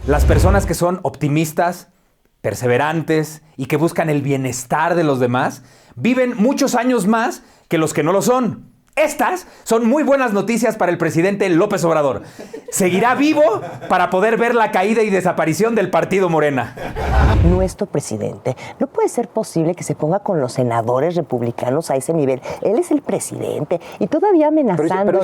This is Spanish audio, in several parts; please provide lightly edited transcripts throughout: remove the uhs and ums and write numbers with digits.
Las personas que son optimistas, perseverantes y que buscan el bienestar de los demás, viven muchos años más que los que no lo son. Estas son muy buenas noticias para el presidente López Obrador. Seguirá vivo para poder ver la caída y desaparición del partido Morena. Nuestro presidente, no puede ser posible que se ponga con los senadores republicanos a ese nivel. Él es el presidente y todavía amenazando. Pero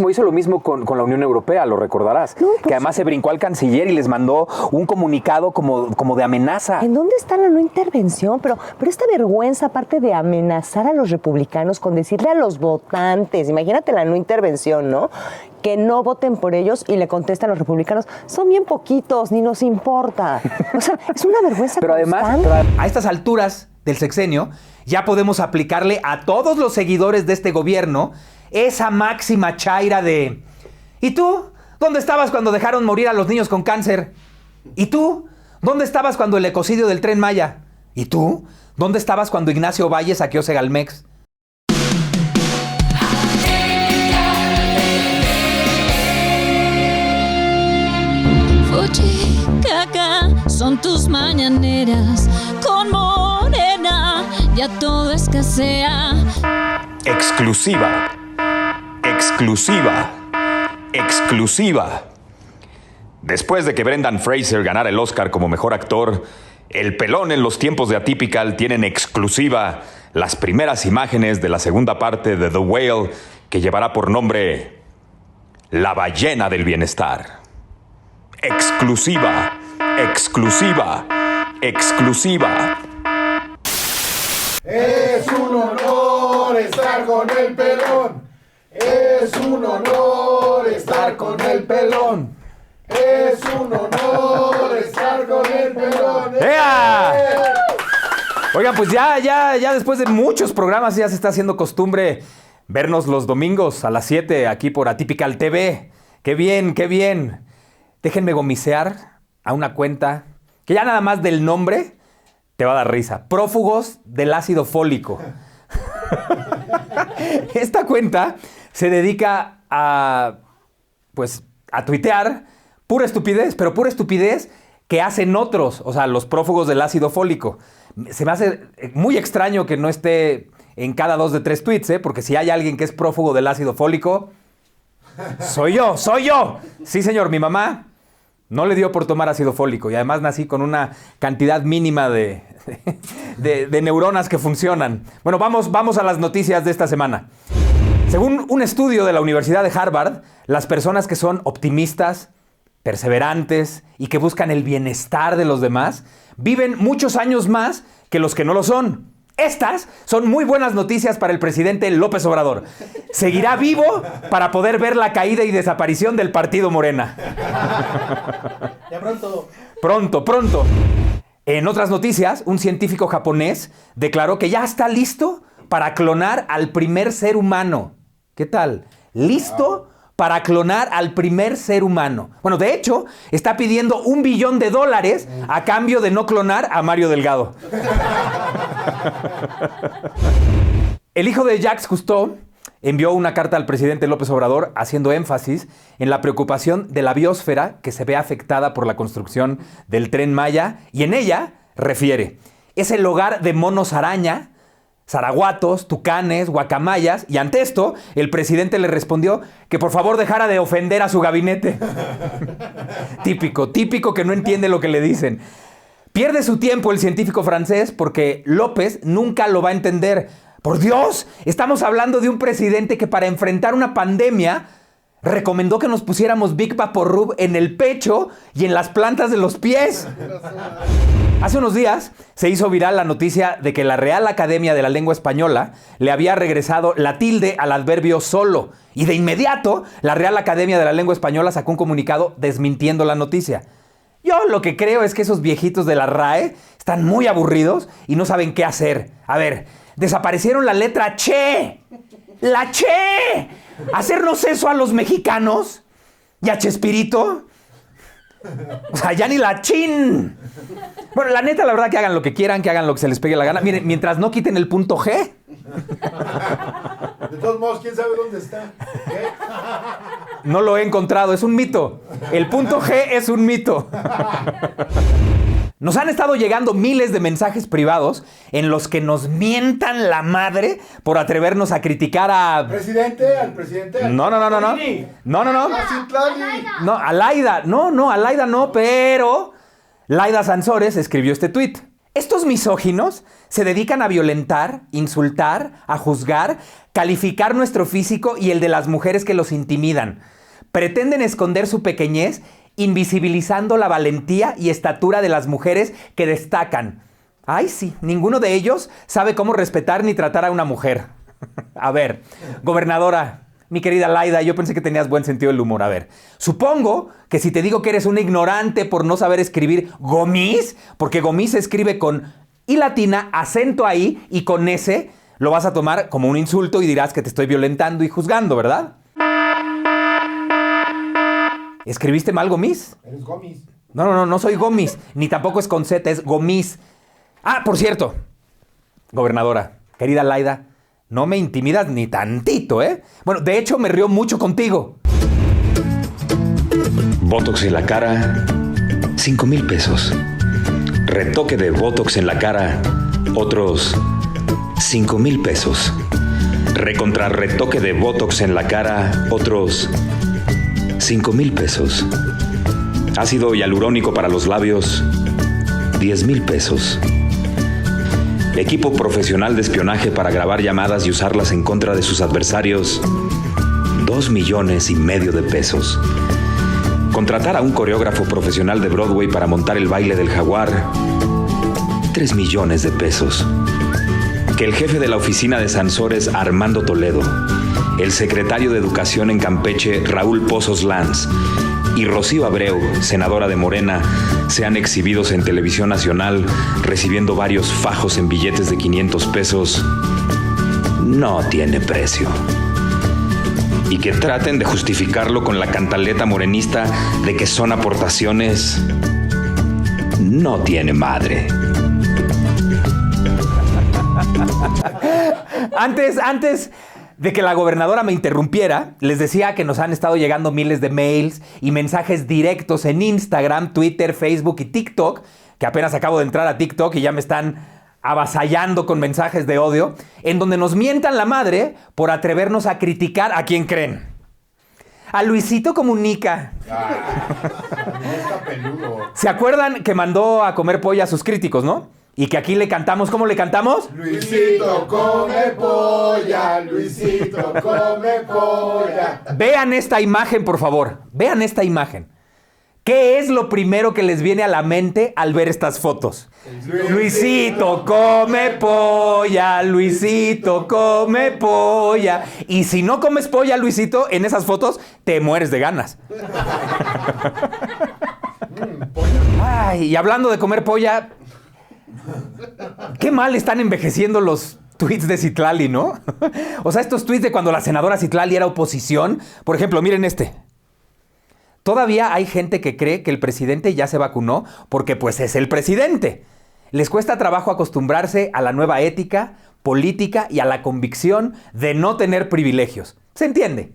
hizo lo mismo con la Unión Europea, lo recordarás. No, pues, que además se brincó al canciller y les mandó un comunicado como de amenaza. ¿En dónde está la no intervención? Pero esta vergüenza, aparte de amenazar a los republicanos con decirle a los votantes, imagínate la no intervención, ¿no? Que no voten por ellos y le contestan los republicanos, son bien poquitos, ni nos importa. O sea, es una vergüenza. Pero además, a estas alturas del sexenio, ya podemos aplicarle a todos los seguidores de este gobierno esa máxima chaira de ¿y tú? ¿Dónde estabas cuando dejaron morir a los niños con cáncer? ¿Y tú? ¿Dónde estabas cuando el ecocidio del Tren Maya? ¿Y tú? ¿Dónde estabas cuando Ignacio Valle saqueó Segalmex? Caca, son tus mañaneras con Morena, ya todo escasea. Exclusiva, exclusiva, exclusiva. Después de que Brendan Fraser ganara el Oscar como mejor actor, El Pelón en los tiempos de Atypical tienen exclusiva las primeras imágenes de la segunda parte de The Whale, que llevará por nombre La Ballena del Bienestar. Exclusiva, exclusiva, exclusiva. Es un honor estar con el pelón. Es un honor estar con el pelón. Es un honor estar con el pelón. ¡Ea! Oigan, pues ya después de muchos programas ya se está haciendo costumbre vernos los domingos a las 7 aquí por Atypical TV. ¡Qué bien, qué bien! Déjenme gomisear a una cuenta que ya nada más del nombre te va a dar risa. Prófugos del ácido fólico. Esta cuenta se dedica a tuitear pura estupidez, pero pura estupidez que hacen otros, o sea, los prófugos del ácido fólico. Se me hace muy extraño que no esté en cada 2 de 3 tweets, porque si hay alguien que es prófugo del ácido fólico, soy yo. Sí, señor, mi mamá no le dio por tomar ácido fólico y además nací con una cantidad mínima de neuronas que funcionan. Bueno, vamos a las noticias de esta semana. Según un estudio de la Universidad de Harvard, las personas que son optimistas, perseverantes y que buscan el bienestar de los demás, viven muchos años más que los que no lo son. Estas son muy buenas noticias para el presidente López Obrador. Seguirá vivo para poder ver la caída y desaparición del partido Morena. Ya pronto. Pronto. En otras noticias, un científico japonés declaró que ya está listo para clonar al primer ser humano. ¿Qué tal? ¿Listo para clonar al primer ser humano? Bueno, de hecho, está pidiendo $1 billón a cambio de no clonar a Mario Delgado. El hijo de Jacques Cousteau envió una carta al presidente López Obrador haciendo énfasis en la preocupación de la biosfera que se ve afectada por la construcción del Tren Maya, y en ella refiere: es el hogar de monos araña, zaraguatos, tucanes, guacamayas, y ante esto el presidente le respondió que por favor dejara de ofender a su gabinete. Típico que no entiende lo que le dicen. Pierde su tiempo el científico francés porque López nunca lo va a entender. Por Dios, estamos hablando de un presidente que para enfrentar una pandemia recomendó que nos pusiéramos Big Vaporub en el pecho y en las plantas de los pies. Hace unos días se hizo viral la noticia de que la Real Academia de la Lengua Española le había regresado la tilde al adverbio solo. Y de inmediato, la Real Academia de la Lengua Española sacó un comunicado desmintiendo la noticia. Yo lo que creo es que esos viejitos de la RAE están muy aburridos y no saben qué hacer. A ver, desaparecieron la letra che. ¡La che! ¿Hacernos eso a los mexicanos? ¿Y a Chespirito? O sea, ya ni la chin. Bueno, la neta, la verdad, que hagan lo que quieran, que hagan lo que se les pegue la gana. Miren, mientras no quiten el punto G. De todos modos, ¿quién sabe dónde está? ¿Qué? No lo he encontrado, es un mito. El punto G es un mito. Nos han estado llegando miles de mensajes privados en los que nos mientan la madre por atrevernos a criticar a... Presidente, al presidente. No. No, A Citlali. no, a Laida. No, a Laida no, pero... Laida Sansores escribió este tuit. Estos misóginos se dedican a violentar, insultar, a juzgar, calificar nuestro físico y el de las mujeres que los intimidan. Pretenden esconder su pequeñez invisibilizando la valentía y estatura de las mujeres que destacan. Ay, sí, ninguno de ellos sabe cómo respetar ni tratar a una mujer. A ver, gobernadora, mi querida Laida, yo pensé que tenías buen sentido del humor. A ver, supongo que si te digo que eres una ignorante por no saber escribir gomis, porque gomis se escribe con I latina, acento ahí y con S, lo vas a tomar como un insulto y dirás que te estoy violentando y juzgando, ¿verdad? ¿Escribiste mal gomis? Eres gomis. No soy gomis, ni tampoco es con Z, es gomis. Ah, por cierto, gobernadora, querida Laida, no me intimidas ni tantito, ¿eh? Bueno, de hecho me río mucho contigo. Botox en la cara, 5,000 pesos. Retoque de Botox en la cara, otros 5,000 pesos. Retoque de Botox en la cara, otros 5,000 pesos. Ácido hialurónico para los labios, 10,000 pesos. Equipo profesional de espionaje para grabar llamadas y usarlas en contra de sus adversarios, 2,5 millones de pesos. Contratar a un coreógrafo profesional de Broadway para montar el baile del jaguar, 3 millones de pesos. Que el jefe de la oficina de Sansores, Armando Toledo, el secretario de Educación en Campeche, Raúl Pozos Lanz, y Rocío Abreu, senadora de Morena, sean exhibidos en televisión nacional recibiendo varios fajos en billetes de 500 pesos, no tiene precio. Y que traten de justificarlo con la cantaleta morenista de que son aportaciones, no tiene madre. Antes de que la gobernadora me interrumpiera, les decía que nos han estado llegando miles de mails y mensajes directos en Instagram, Twitter, Facebook y TikTok, que apenas acabo de entrar a TikTok y ya me están avasallando con mensajes de odio, en donde nos mientan la madre por atrevernos a criticar a quien creen. A Luisito Comunica. No está peludo. ¿Se acuerdan que mandó a comer polla a sus críticos, no? Y que aquí le cantamos, ¿cómo le cantamos? Luisito come polla, Luisito come polla. Vean esta imagen, por favor. Vean esta imagen. ¿Qué es lo primero que les viene a la mente al ver estas fotos? Luisito come polla, Luisito come polla. Y si no comes polla, Luisito, en esas fotos te mueres de ganas. Ay, y hablando de comer polla, qué mal están envejeciendo los tweets de Citlali, ¿no? O sea, estos tweets de cuando la senadora Citlali era oposición. Por ejemplo, miren este. Todavía hay gente que cree que el presidente ya se vacunó porque pues es el presidente. Les cuesta trabajo acostumbrarse a la nueva ética, política y a la convicción de no tener privilegios. ¿Se entiende?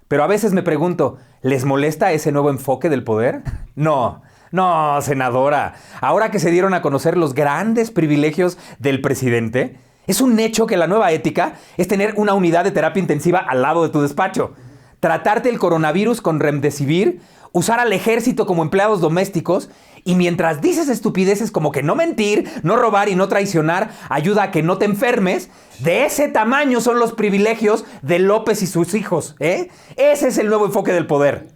Pero a veces me pregunto, ¿les molesta ese nuevo enfoque del poder? No, senadora. Ahora que se dieron a conocer los grandes privilegios del presidente, es un hecho que la nueva ética es tener una unidad de terapia intensiva al lado de tu despacho. Tratarte el coronavirus con remdesivir, usar al ejército como empleados domésticos y mientras dices estupideces como que no mentir, no robar y no traicionar ayuda a que no te enfermes, de ese tamaño son los privilegios de López y sus hijos, ¿eh? Ese es el nuevo enfoque del poder.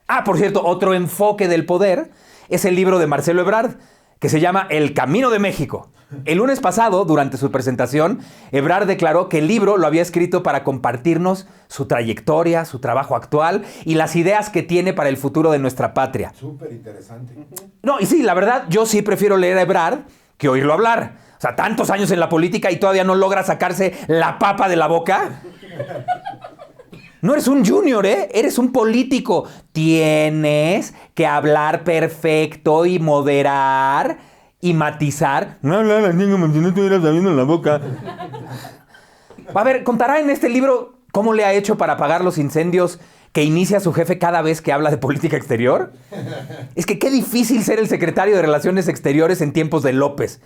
Ah, por cierto, otro enfoque del poder es el libro de Marcelo Ebrard, que se llama El Camino de México. El lunes pasado, durante su presentación, Ebrard declaró que el libro lo había escrito para compartirnos su trayectoria, su trabajo actual y las ideas que tiene para el futuro de nuestra patria. Súper interesante. No, y sí, la verdad, yo sí prefiero leer a Ebrard que oírlo hablar. O sea, tantos años en la política y todavía no logra sacarse la papa de la boca. No eres un junior, ¿eh? Eres un político. Tienes que hablar perfecto y moderar y matizar. No hablar la niña como si no estuvieras sabiendo en la boca. A ver, contará en este libro cómo le ha hecho para apagar los incendios que inicia su jefe cada vez que habla de política exterior? Es que qué difícil ser el secretario de Relaciones Exteriores en tiempos de López.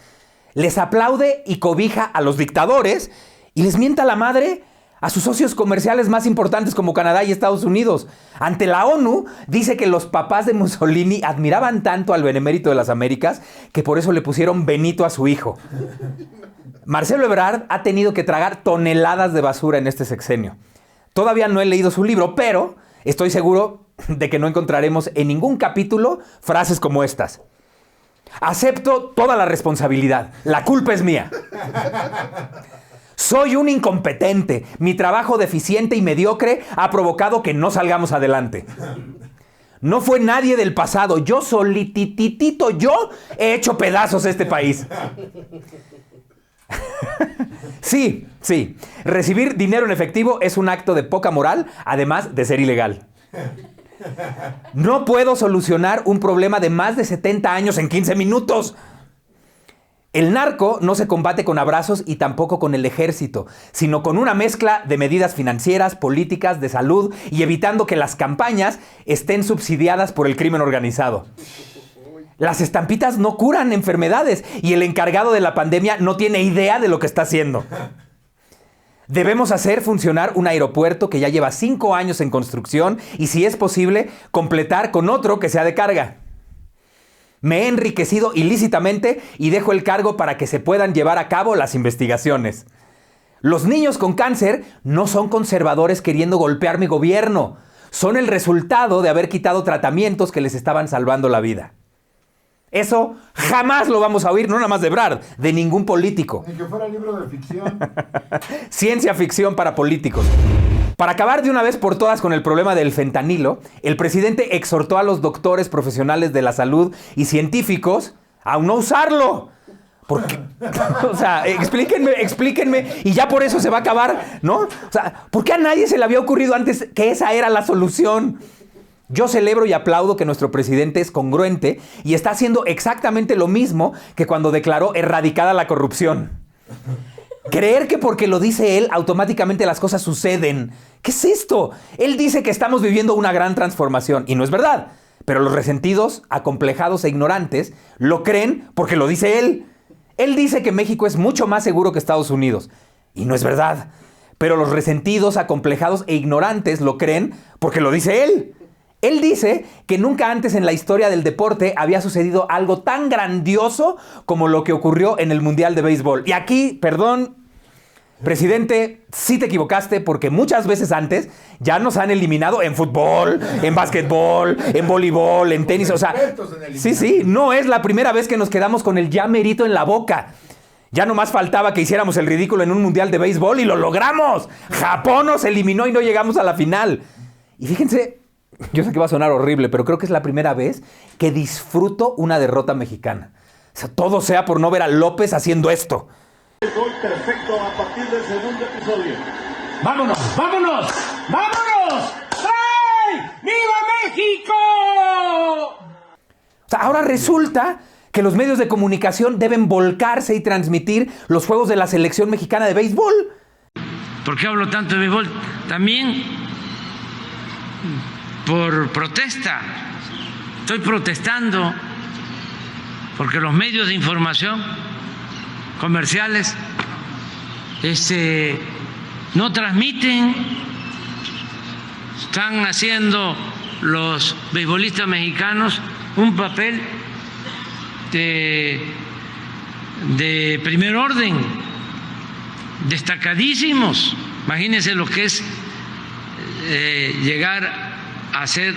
Les aplaude y cobija a los dictadores y les mienta la madre a sus socios comerciales más importantes como Canadá y Estados Unidos. Ante la ONU dice que los papás de Mussolini admiraban tanto al benemérito de las Américas que por eso le pusieron Benito a su hijo. Marcelo Ebrard ha tenido que tragar toneladas de basura en este sexenio. Todavía no he leído su libro, pero estoy seguro de que no encontraremos en ningún capítulo frases como estas. Acepto toda la responsabilidad. La culpa es mía. Soy un incompetente. Mi trabajo deficiente y mediocre ha provocado que no salgamos adelante. No fue nadie del pasado. Yo solititito, yo he hecho pedazos este país. Sí. Recibir dinero en efectivo es un acto de poca moral, además de ser ilegal. No puedo solucionar un problema de más de 70 años en 15 minutos. El narco no se combate con abrazos y tampoco con el ejército, sino con una mezcla de medidas financieras, políticas, de salud y evitando que las campañas estén subsidiadas por el crimen organizado. Las estampitas no curan enfermedades y el encargado de la pandemia no tiene idea de lo que está haciendo. Debemos hacer funcionar un aeropuerto que ya lleva 5 años en construcción y, si es posible, completar con otro que sea de carga. Me he enriquecido ilícitamente y dejo el cargo para que se puedan llevar a cabo las investigaciones. Los niños con cáncer no son conservadores queriendo golpear mi gobierno. Son el resultado de haber quitado tratamientos que les estaban salvando la vida. Eso jamás lo vamos a oír, no nada más de Ebrard, de ningún político. Ni que fuera libro de ficción. Ciencia ficción para políticos. Para acabar de una vez por todas con el problema del fentanilo, el presidente exhortó a los doctores profesionales de la salud y científicos a no usarlo. Porque, o sea, explíquenme, y ya por eso se va a acabar, ¿no? O sea, ¿por qué a nadie se le había ocurrido antes que esa era la solución? Yo celebro y aplaudo que nuestro presidente es congruente y está haciendo exactamente lo mismo que cuando declaró erradicada la corrupción. Creer que porque lo dice él, automáticamente las cosas suceden. ¿Qué es esto? Él dice que estamos viviendo una gran transformación, y no es verdad. Pero los resentidos, acomplejados e ignorantes lo creen porque lo dice él. Él dice que México es mucho más seguro que Estados Unidos, y no es verdad. Pero los resentidos, acomplejados e ignorantes lo creen porque lo dice él. Él dice que nunca antes en la historia del deporte había sucedido algo tan grandioso como lo que ocurrió en el Mundial de Béisbol. Y aquí, perdón, presidente, sí te equivocaste porque muchas veces antes ya nos han eliminado en fútbol, en básquetbol, en voleibol, en tenis. O sea, sí, no es la primera vez que nos quedamos con el ya merito en la boca. Ya nomás faltaba que hiciéramos el ridículo en un Mundial de Béisbol y lo logramos. Japón nos eliminó y no llegamos a la final. Y fíjense, yo sé que va a sonar horrible, pero creo que es la primera vez que disfruto una derrota mexicana. O sea, todo sea por no ver a López haciendo esto. El gol perfecto a partir del segundo episodio. ¡Vámonos! ¡Vámonos! ¡Vámonos! ¡Ay! ¡Viva México! O sea, ahora resulta que los medios de comunicación deben volcarse y transmitir los juegos de la selección mexicana de béisbol. ¿Por qué hablo tanto de béisbol? También por protesta. Estoy protestando porque los medios de información comerciales no transmiten. Están haciendo los beisbolistas mexicanos un papel de primer orden, destacadísimos. Imagínense lo que es llegar a ser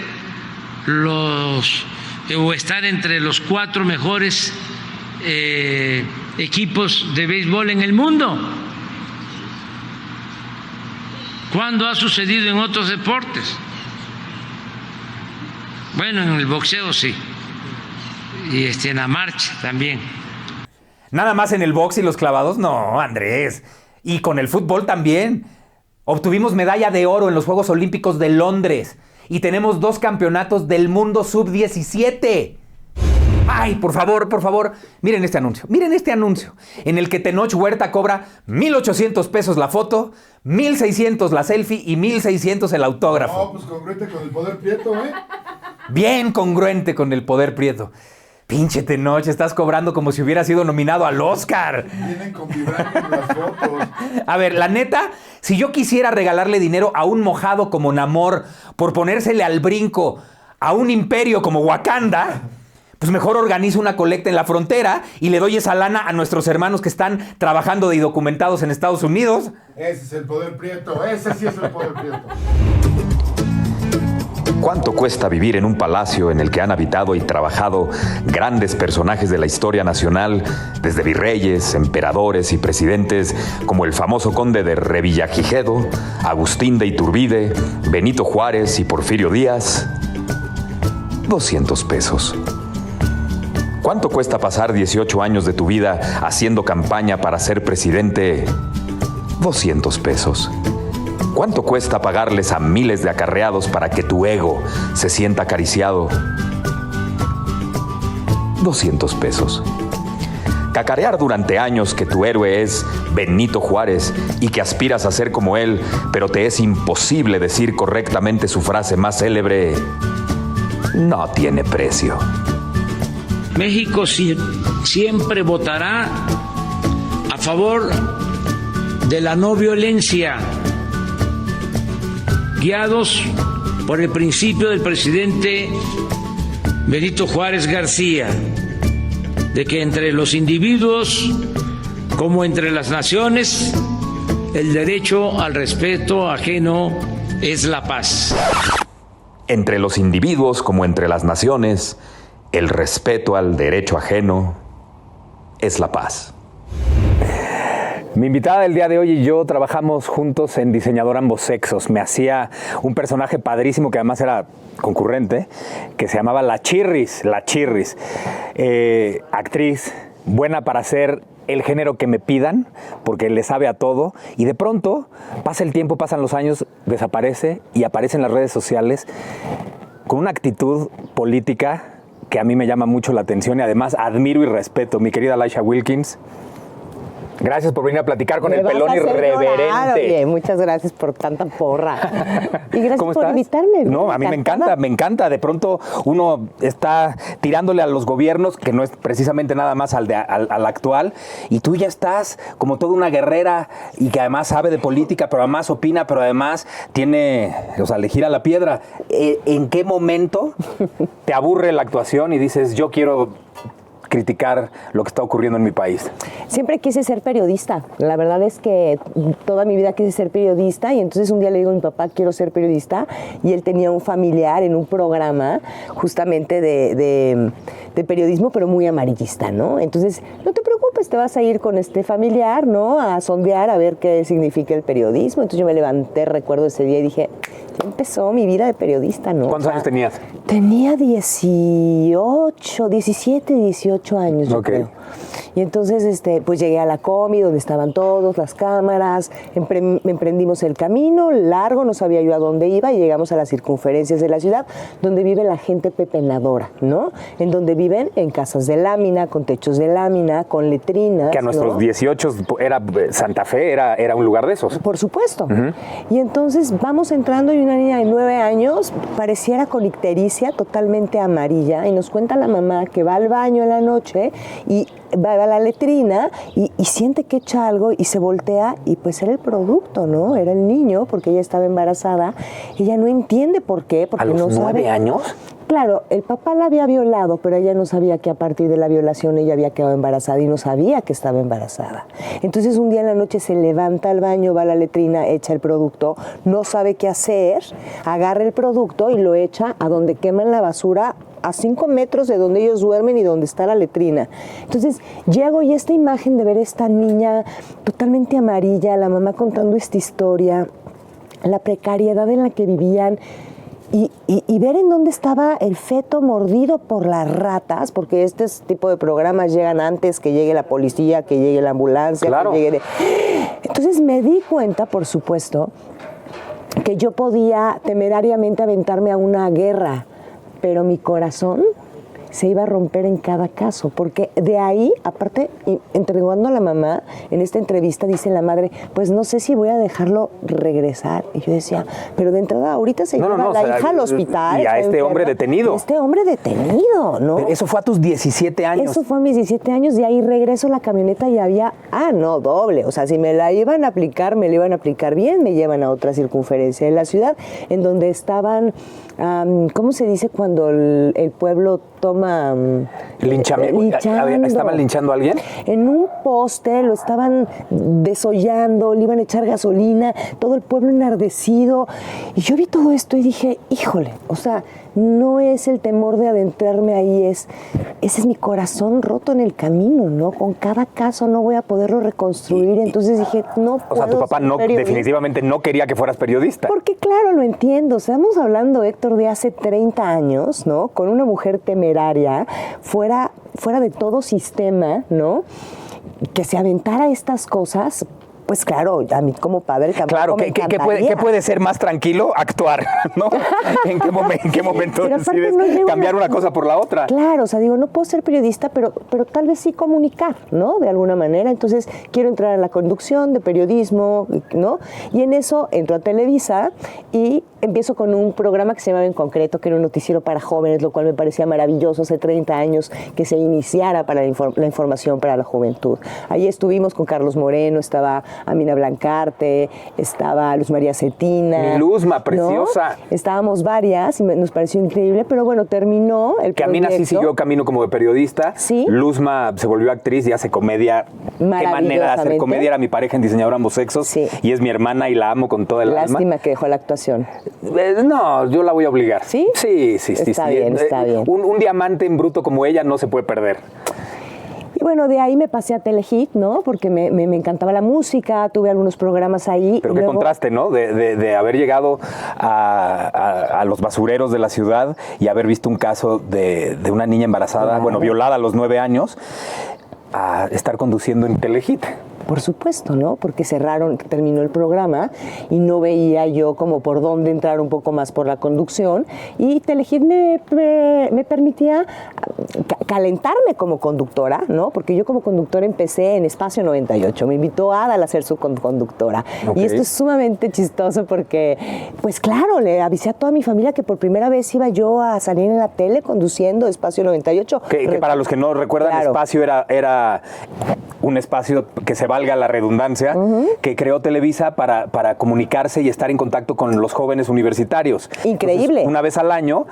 o estar entre los 4 mejores equipos de béisbol en el mundo. ¿Cuándo ha sucedido en otros deportes? Bueno, en el boxeo sí, y en la marcha también. Nada más en el box y los clavados, no, Andrés. Y con el fútbol también. Obtuvimos medalla de oro en los Juegos Olímpicos de Londres y tenemos 2 campeonatos del mundo sub-17. Ay, por favor, miren este anuncio, en el que Tenoch Huerta cobra 1,800 pesos la foto, 1,600 la selfie y 1,600 el autógrafo. No, pues congruente con el poder prieto, ¿eh? Bien congruente con el poder prieto. Pinche Tenoch, estás cobrando como si hubiera sido nominado al Oscar. Vienen con vibrantes las fotos. A ver, la neta, si yo quisiera regalarle dinero a un mojado como Namor por ponérsele al brinco a un imperio como Wakanda, pues mejor organizo una colecta en la frontera y le doy esa lana a nuestros hermanos que están trabajando de indocumentados en Estados Unidos. Ese es el poder prieto, ese sí es el poder prieto. ¿Cuánto cuesta vivir en un palacio en el que han habitado y trabajado grandes personajes de la historia nacional, desde virreyes, emperadores y presidentes como el famoso conde de Revillagigedo, Agustín de Iturbide, Benito Juárez y Porfirio Díaz? 200 pesos. ¿Cuánto cuesta pasar 18 años de tu vida haciendo campaña para ser presidente? 200 pesos. ¿Cuánto cuesta pagarles a miles de acarreados para que tu ego se sienta acariciado? 200 pesos. Cacarear durante años que tu héroe es Benito Juárez y que aspiras a ser como él, pero te es imposible decir correctamente su frase más célebre, no tiene precio. México siempre votará a favor de la no violencia, guiados por el principio del presidente Benito Juárez García, de que entre los individuos como entre las naciones, el derecho al respeto ajeno es la paz. Entre los individuos como entre las naciones, el respeto al derecho ajeno es la paz. Mi invitada del día de hoy y yo trabajamos juntos en Diseñador Ambos Sexos. Me hacía un personaje padrísimo que además era concurrente, que se llamaba La Chirris. Actriz, buena para hacer el género que me pidan, porque le sabe a todo. Y de pronto, pasa el tiempo, pasan los años, desaparece y aparece en las redes sociales con una actitud política que a mí me llama mucho la atención y además admiro y respeto. Mi querida Laisha Wilkins, gracias por venir a platicar con el pelón irreverente. Oye, muchas gracias por tanta porra. Y gracias ¿Cómo por estás? invitarme. No, a mí me encanta. De pronto uno está tirándole a los gobiernos, que no es precisamente nada más al actual, y tú ya estás como toda una guerrera y que además sabe de política, pero además opina, pero además tiene, le gira la piedra. ¿En qué momento te aburre la actuación y dices, yo quiero criticar lo que está ocurriendo en mi país? Siempre quise ser periodista. La verdad es que toda mi vida quise ser periodista y entonces un día le digo a mi papá, quiero ser periodista, y él tenía un familiar en un programa justamente de periodismo, pero muy amarillista, ¿no? Entonces, no te preocupes, te vas a ir con este familiar, ¿no? A sondear, a ver qué significa el periodismo. Entonces yo me levanté, recuerdo ese día y dije, ya empezó mi vida de periodista, ¿no? ¿Cuántos años tenías? Tenía 18 años, yo creo. Y entonces, pues llegué a la Comi, donde estaban todos, las cámaras, emprendimos el camino largo, no sabía yo a dónde iba, y llegamos a las circunferencias de la ciudad, donde vive la gente pepenadora, ¿no? En donde viven en casas de lámina, con techos de lámina, con letrinas. Que a nuestros 18 era Santa Fe, era un lugar de esos. Por supuesto. Y entonces vamos entrando y una niña de 9 años pareciera con ictericia, totalmente amarilla, y nos cuenta la mamá que va al baño en la noche y va a la letrina y siente que echa algo y se voltea y pues era el producto, ¿no? Era el niño porque ella estaba embarazada. Ella no entiende por qué, porque ¿A los no 9 sabe. años? Claro, el papá la había violado, pero ella no sabía que a partir de la violación ella había quedado embarazada y no sabía que estaba embarazada. Entonces un día en la noche se levanta al baño, va a la letrina, echa el producto, no sabe qué hacer, agarra el producto y lo echa a donde queman la basura, a 5 metros de donde ellos duermen y donde está la letrina. Entonces llego y esta imagen de ver a esta niña totalmente amarilla, la mamá contando esta historia, la precariedad en la que vivían, y ver en dónde estaba el feto mordido por las ratas, porque este tipo de programas llegan antes que llegue la policía, que llegue la ambulancia, claro. que llegue... Entonces me di cuenta, por supuesto, que yo podía temerariamente aventarme a una guerra, pero mi corazón se iba a romper en cada caso, porque de ahí, aparte, entregando a la mamá, en esta entrevista dice la madre, pues no sé si voy a dejarlo regresar. Y yo decía, pero de entrada ahorita se lleva a la hija al hospital. Y a este hombre detenido. Este hombre detenido, ¿no? Eso fue a tus 17 años. Eso fue a mis 17 años, de ahí regreso a la camioneta y había, doble. O sea, si me la iban a aplicar, me la iban a aplicar bien, me llevan a otra circunferencia de la ciudad, en donde estaban, ¿cómo se dice cuando el pueblo toma... linchamiento? ¿Estaban linchando a alguien? En un poste, lo estaban desollando, le iban a echar gasolina, todo el pueblo enardecido. Y yo vi todo esto y dije, híjole, o sea, no es el temor de adentrarme ahí, ese es mi corazón roto en el camino, ¿no? Con cada caso no voy a poderlo reconstruir, entonces dije, no puedo. O sea, tu papá definitivamente no quería que fueras periodista. Porque claro, lo entiendo, estamos hablando, Héctor, de hace 30 años, ¿no? Con una mujer temeraria, fuera de todo sistema, ¿no? Que se aventara estas cosas. Pues claro, a mí como padre tampoco claro, me encantaría. ¿qué puede ser más tranquilo? Actuar, ¿no? ¿En qué momento decides cambiar una cosa por la otra? Claro, o sea, digo, no puedo ser periodista, pero tal vez sí comunicar, ¿no? De alguna manera. Entonces, quiero entrar a la conducción de periodismo, ¿no? Y en eso entro a Televisa y empiezo con un programa que se llamaba En Concreto, que era un noticiero para jóvenes, lo cual me parecía maravilloso hace 30 años que se iniciara para la información para la juventud. Ahí estuvimos con Carlos Moreno, estaba Amina Blancarte, estaba Luz María Cetina. Mi Luzma, preciosa. ¿No? Estábamos varias y nos pareció increíble, pero bueno, terminó el que proyecto. Amina sí siguió camino como de periodista. Sí. Luzma se volvió actriz y hace comedia. Qué manera de hacer comedia. Era mi pareja en Diseñador Ambos Sexos. Sí. Y es mi hermana y la amo con toda el alma. Lástima que dejó la actuación. No, yo la voy a obligar. ¿Sí? Sí. Está bien. Un diamante en bruto como ella no se puede perder. Y bueno, de ahí me pasé a Telehit, ¿no? Porque me encantaba la música, tuve algunos programas ahí. Pero qué contraste, ¿no? De haber llegado a los basureros de la ciudad y haber visto un caso de una niña embarazada, violada a los 9 años, a estar conduciendo en Telehit. Por supuesto, ¿no? Porque terminó el programa y no veía yo como por dónde entrar un poco más por la conducción, y Telehit me permitía calentarme como conductora, ¿no? Porque yo como conductora empecé en Espacio 98, me invitó Adal a ser su conductora. Okay. Y esto es sumamente chistoso porque, pues claro, le avisé a toda mi familia que por primera vez iba yo a salir en la tele conduciendo Espacio 98. Que para los que no recuerdan, claro. Espacio era un espacio que se valga la redundancia, que creó Televisa para comunicarse y estar en contacto con los jóvenes universitarios. Increíble. Entonces, una vez al año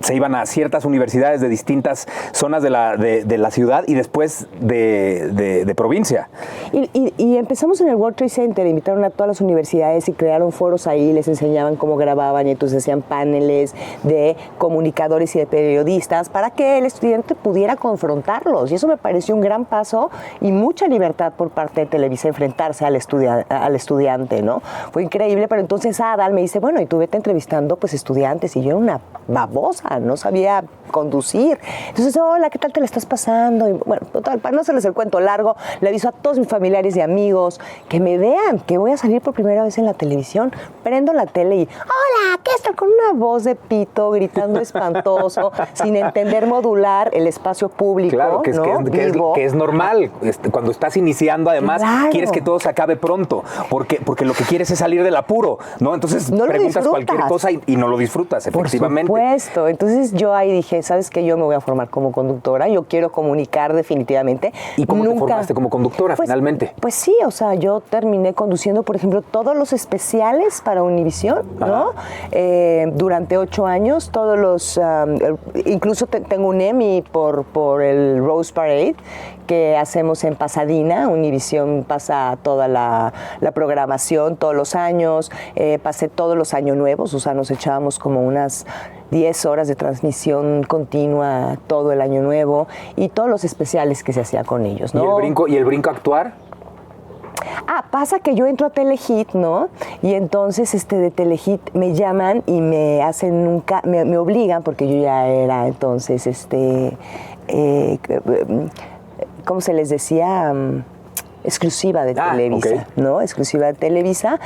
se iban a ciertas universidades de distintas zonas de la ciudad y después de provincia. Y empezamos en el World Trade Center, invitaron a todas las universidades y crearon foros ahí, les enseñaban cómo grababan y entonces hacían paneles de comunicadores y de periodistas para que el estudiante pudiera confrontarlos. Y eso me pareció un gran paso y mucha libertad por parte de Televisa enfrentarse al estudiante, ¿no? Fue increíble, pero entonces Adal me dice, bueno, y tú vete entrevistando pues estudiantes, y yo era una babosa, no sabía conducir. Entonces, hola, ¿qué tal te la estás pasando? Y bueno, total, para no hacerles el cuento largo, le aviso a todos mis familiares y amigos que me vean, que voy a salir por primera vez en la televisión. Prendo la tele y, hola, ¿qué estás? Con una voz de pito, gritando espantoso, sin entender modular el espacio público. Claro, que es normal. Cuando estás iniciando, además, claro, quieres que todo se acabe pronto, porque lo que quieres es salir del apuro, ¿no? Entonces, no preguntas cualquier cosa y no lo disfrutas, efectivamente. Por supuesto. Entonces yo ahí dije, ¿sabes qué? Yo me voy a formar como conductora, yo quiero comunicar definitivamente. ¿Y cómo te formaste como conductora finalmente? Pues sí, o sea, yo terminé conduciendo, por ejemplo, todos los especiales para Univisión, ¿no? Durante 8 años, todos los, incluso tengo un Emmy por el Rose Parade que hacemos en Pasadena. Univisión pasa toda la programación todos los años, pasé todos los años nuevos, o sea, nos echábamos como unas 10 horas de transmisión continua todo el año nuevo y todos los especiales que se hacía con ellos, ¿no? ¿Y el brinco a actuar? Pasa que yo entro a Telehit, ¿no? Y entonces de Telehit me llaman y me hacen me obligan, porque yo ya era entonces, ¿cómo se les decía? exclusiva de Televisa, ¿no? Exclusiva de Televisa.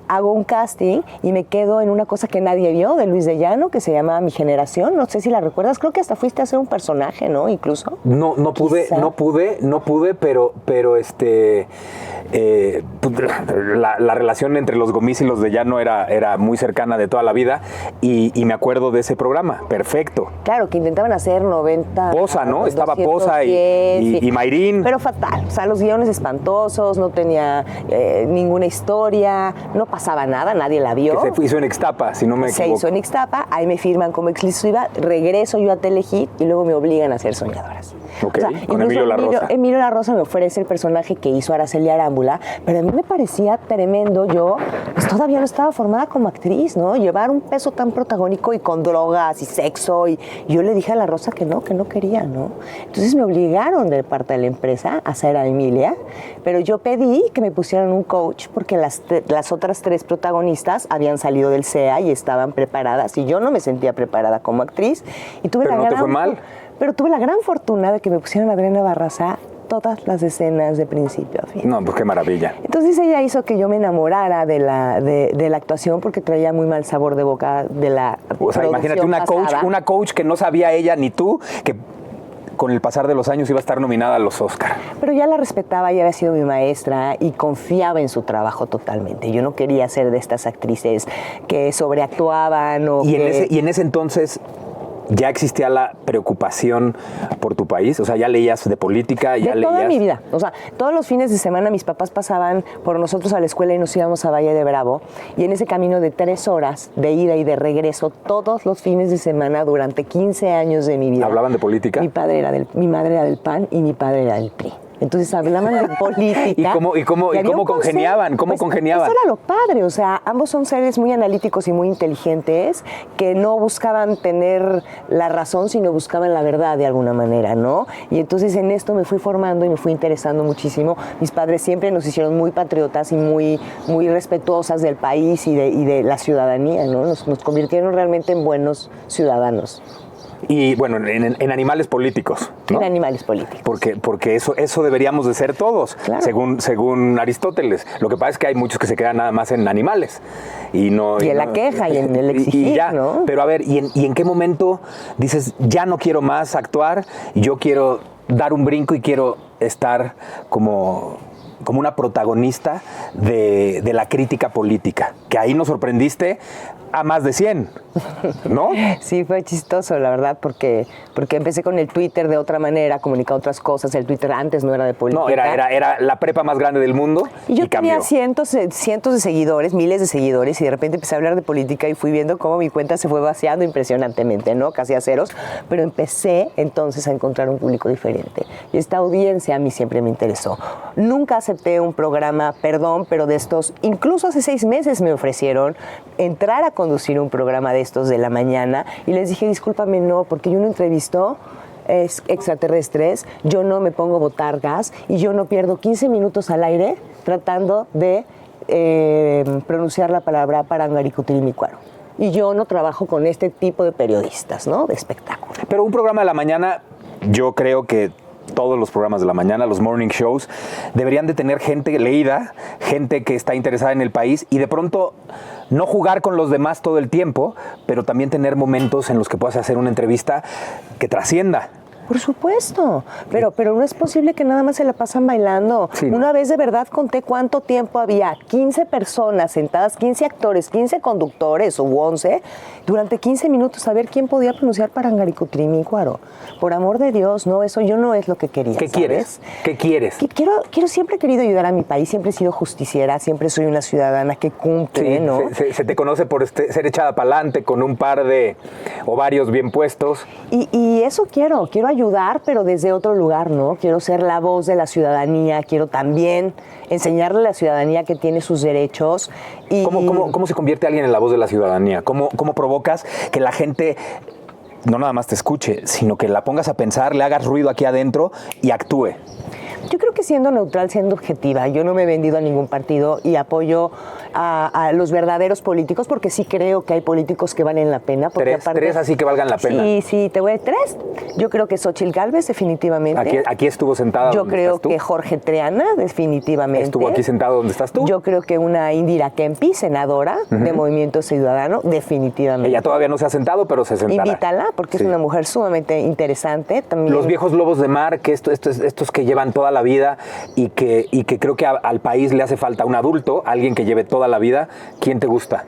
Hago un casting y me quedo en una cosa que nadie vio de Luis de Llano, que se llama Mi Generación. No sé si la recuerdas. Creo que hasta fuiste a hacer un personaje, ¿no? Incluso. No pude, pero la relación entre los Gomis y los de Llano era muy cercana de toda la vida y me acuerdo de ese programa. Perfecto. Claro, que intentaban hacer 90... Poza, ¿no? Estaba Poza y Mayrín. Pero fatal. O sea, los guiones espantosos, no tenía ninguna historia, no pasaba nada, nadie la vio. Que se hizo en Ixtapa, si no me equivoco. Se hizo en Ixtapa, ahí me firman como exclusiva, regreso yo a Telehit y luego me obligan a ser Soñadoras. Ok, con Emilio La Rosa. Emilio La Rosa me ofrece el personaje que hizo Araceli Arámbula, pero a mí me parecía tremendo. Yo pues todavía no estaba formada como actriz, ¿no? Llevar un peso tan protagónico y con drogas y sexo, y yo le dije a La Rosa que no quería, ¿no? Entonces me obligaron de parte de la empresa a hacer a Emilia, pero yo pedí que me pusieran un coach porque las otras 3 protagonistas habían salido del CEA y estaban preparadas, y yo no me sentía preparada como actriz. Y tuve ¿Pero no te fue mal? Pero tuve la gran fortuna de que me pusieran a Adriana Barraza todas las escenas de principio a fin. No, pues qué maravilla. Entonces ella hizo que yo me enamorara de la actuación porque traía muy mal sabor de boca de la O sea, imagínate una coach que no sabía ella ni tú, que con el pasar de los años iba a estar nominada a los Oscar. Pero ya la respetaba, ya había sido mi maestra y confiaba en su trabajo totalmente. Yo no quería ser de estas actrices que sobreactuaban o y en ese entonces ¿ya existía la preocupación por tu país? O sea, ¿ya leías de política? De toda mi vida. O sea, todos los fines de semana mis papás pasaban por nosotros a la escuela y nos íbamos a Valle de Bravo. Y en ese camino de 3 horas de ida y de regreso, todos los fines de semana durante 15 años de mi vida. ¿Hablaban de política? Mi madre era del PAN y mi padre era del PRI. Entonces hablaban de política. ¿Y cómo congeniaban? ¿Cómo congeniaban? Eso era lo padre, o sea, ambos son seres muy analíticos y muy inteligentes que no buscaban tener la razón, sino buscaban la verdad de alguna manera, ¿no? Y entonces en esto me fui formando y me fui interesando muchísimo. Mis padres siempre nos hicieron muy patriotas y muy respetuosas del país y de la ciudadanía, ¿no? Nos convirtieron realmente en buenos ciudadanos. Y bueno, en animales políticos, ¿no? En animales políticos. Porque eso deberíamos de ser todos, claro. según Aristóteles. Lo que pasa es que hay muchos que se quedan nada más en animales. Y en la queja y en el exigir, ya, ¿no? Pero a ver, ¿y en qué momento dices, ya no quiero más actuar, yo quiero dar un brinco y quiero estar como una protagonista de la crítica política? Que ahí nos sorprendiste a más de 100, ¿no? Sí, fue chistoso, la verdad, porque empecé con el Twitter de otra manera, comunicaba otras cosas. El Twitter antes no era de política. No, era la prepa más grande del mundo. Y yo tenía cambió. cientos de seguidores, miles de seguidores, y de repente empecé a hablar de política y fui viendo cómo mi cuenta se fue vaciando impresionantemente, ¿no? Casi a ceros. Pero empecé entonces a encontrar un público diferente. Y esta audiencia a mí siempre me interesó. Nunca acepté un programa, pero de estos, incluso hace 6 meses me ofrecieron entrar a conducir un programa de estos de la mañana y les dije, discúlpame, no, porque yo no entrevisto extraterrestres, yo no me pongo botargas y yo no pierdo 15 minutos al aire tratando de pronunciar la palabra Parangaricutirimícuaro. Y yo no trabajo con este tipo de periodistas, ¿no? De espectáculo. Pero un programa de la mañana, yo creo que todos los programas de la mañana, los morning shows, deberían de tener gente leída, gente que está interesada en el país y de pronto no jugar con los demás todo el tiempo, pero también tener momentos en los que puedas hacer una entrevista que trascienda. Por supuesto, pero no es posible que nada más se la pasan bailando. Sí. Una vez de verdad conté cuánto tiempo había, 15 personas sentadas, 15 actores, 15 conductores o 11, durante 15 minutos a ver quién podía pronunciar Parangaricutirimícuaro. Por amor de Dios, no, eso yo no es lo que quería. ¿Qué ¿sabes? quieres? ¿Qué quieres? Siempre he querido ayudar a mi país, siempre he sido justiciera, siempre soy una ciudadana que cumple, Sí, ¿no? se te conoce por ser echada para adelante con un par de ovarios bien puestos. Y eso quiero ayudar, pero desde otro lugar, ¿no? Quiero ser la voz de la ciudadanía, quiero también enseñarle a la ciudadanía que tiene sus derechos. Y ¿Cómo se convierte alguien en la voz de la ciudadanía? ¿Cómo provocas que la gente no nada más te escuche, sino que la pongas a pensar, le hagas ruido aquí adentro y actúe? Yo creo que siendo neutral, siendo objetiva, yo no me he vendido a ningún partido y apoyo a los verdaderos políticos porque sí creo que hay políticos que valen la pena. Porque tres así que valgan la pena. Sí, te voy a decir tres. Yo creo que Xóchitl Gálvez, definitivamente. Aquí estuvo sentada Yo donde creo estás tú. que Jorge Triana, definitivamente. Estuvo aquí sentado donde estás tú. Yo creo que una Indira Kempis, senadora de Movimiento Ciudadano, definitivamente. Ella todavía no se ha sentado, pero se sentará. Invítala, porque es una mujer sumamente interesante. También. Los viejos lobos de mar, que estos que llevan toda la vida y que creo que al país le hace falta un adulto, alguien que lleve toda la vida. ¿Quién te gusta?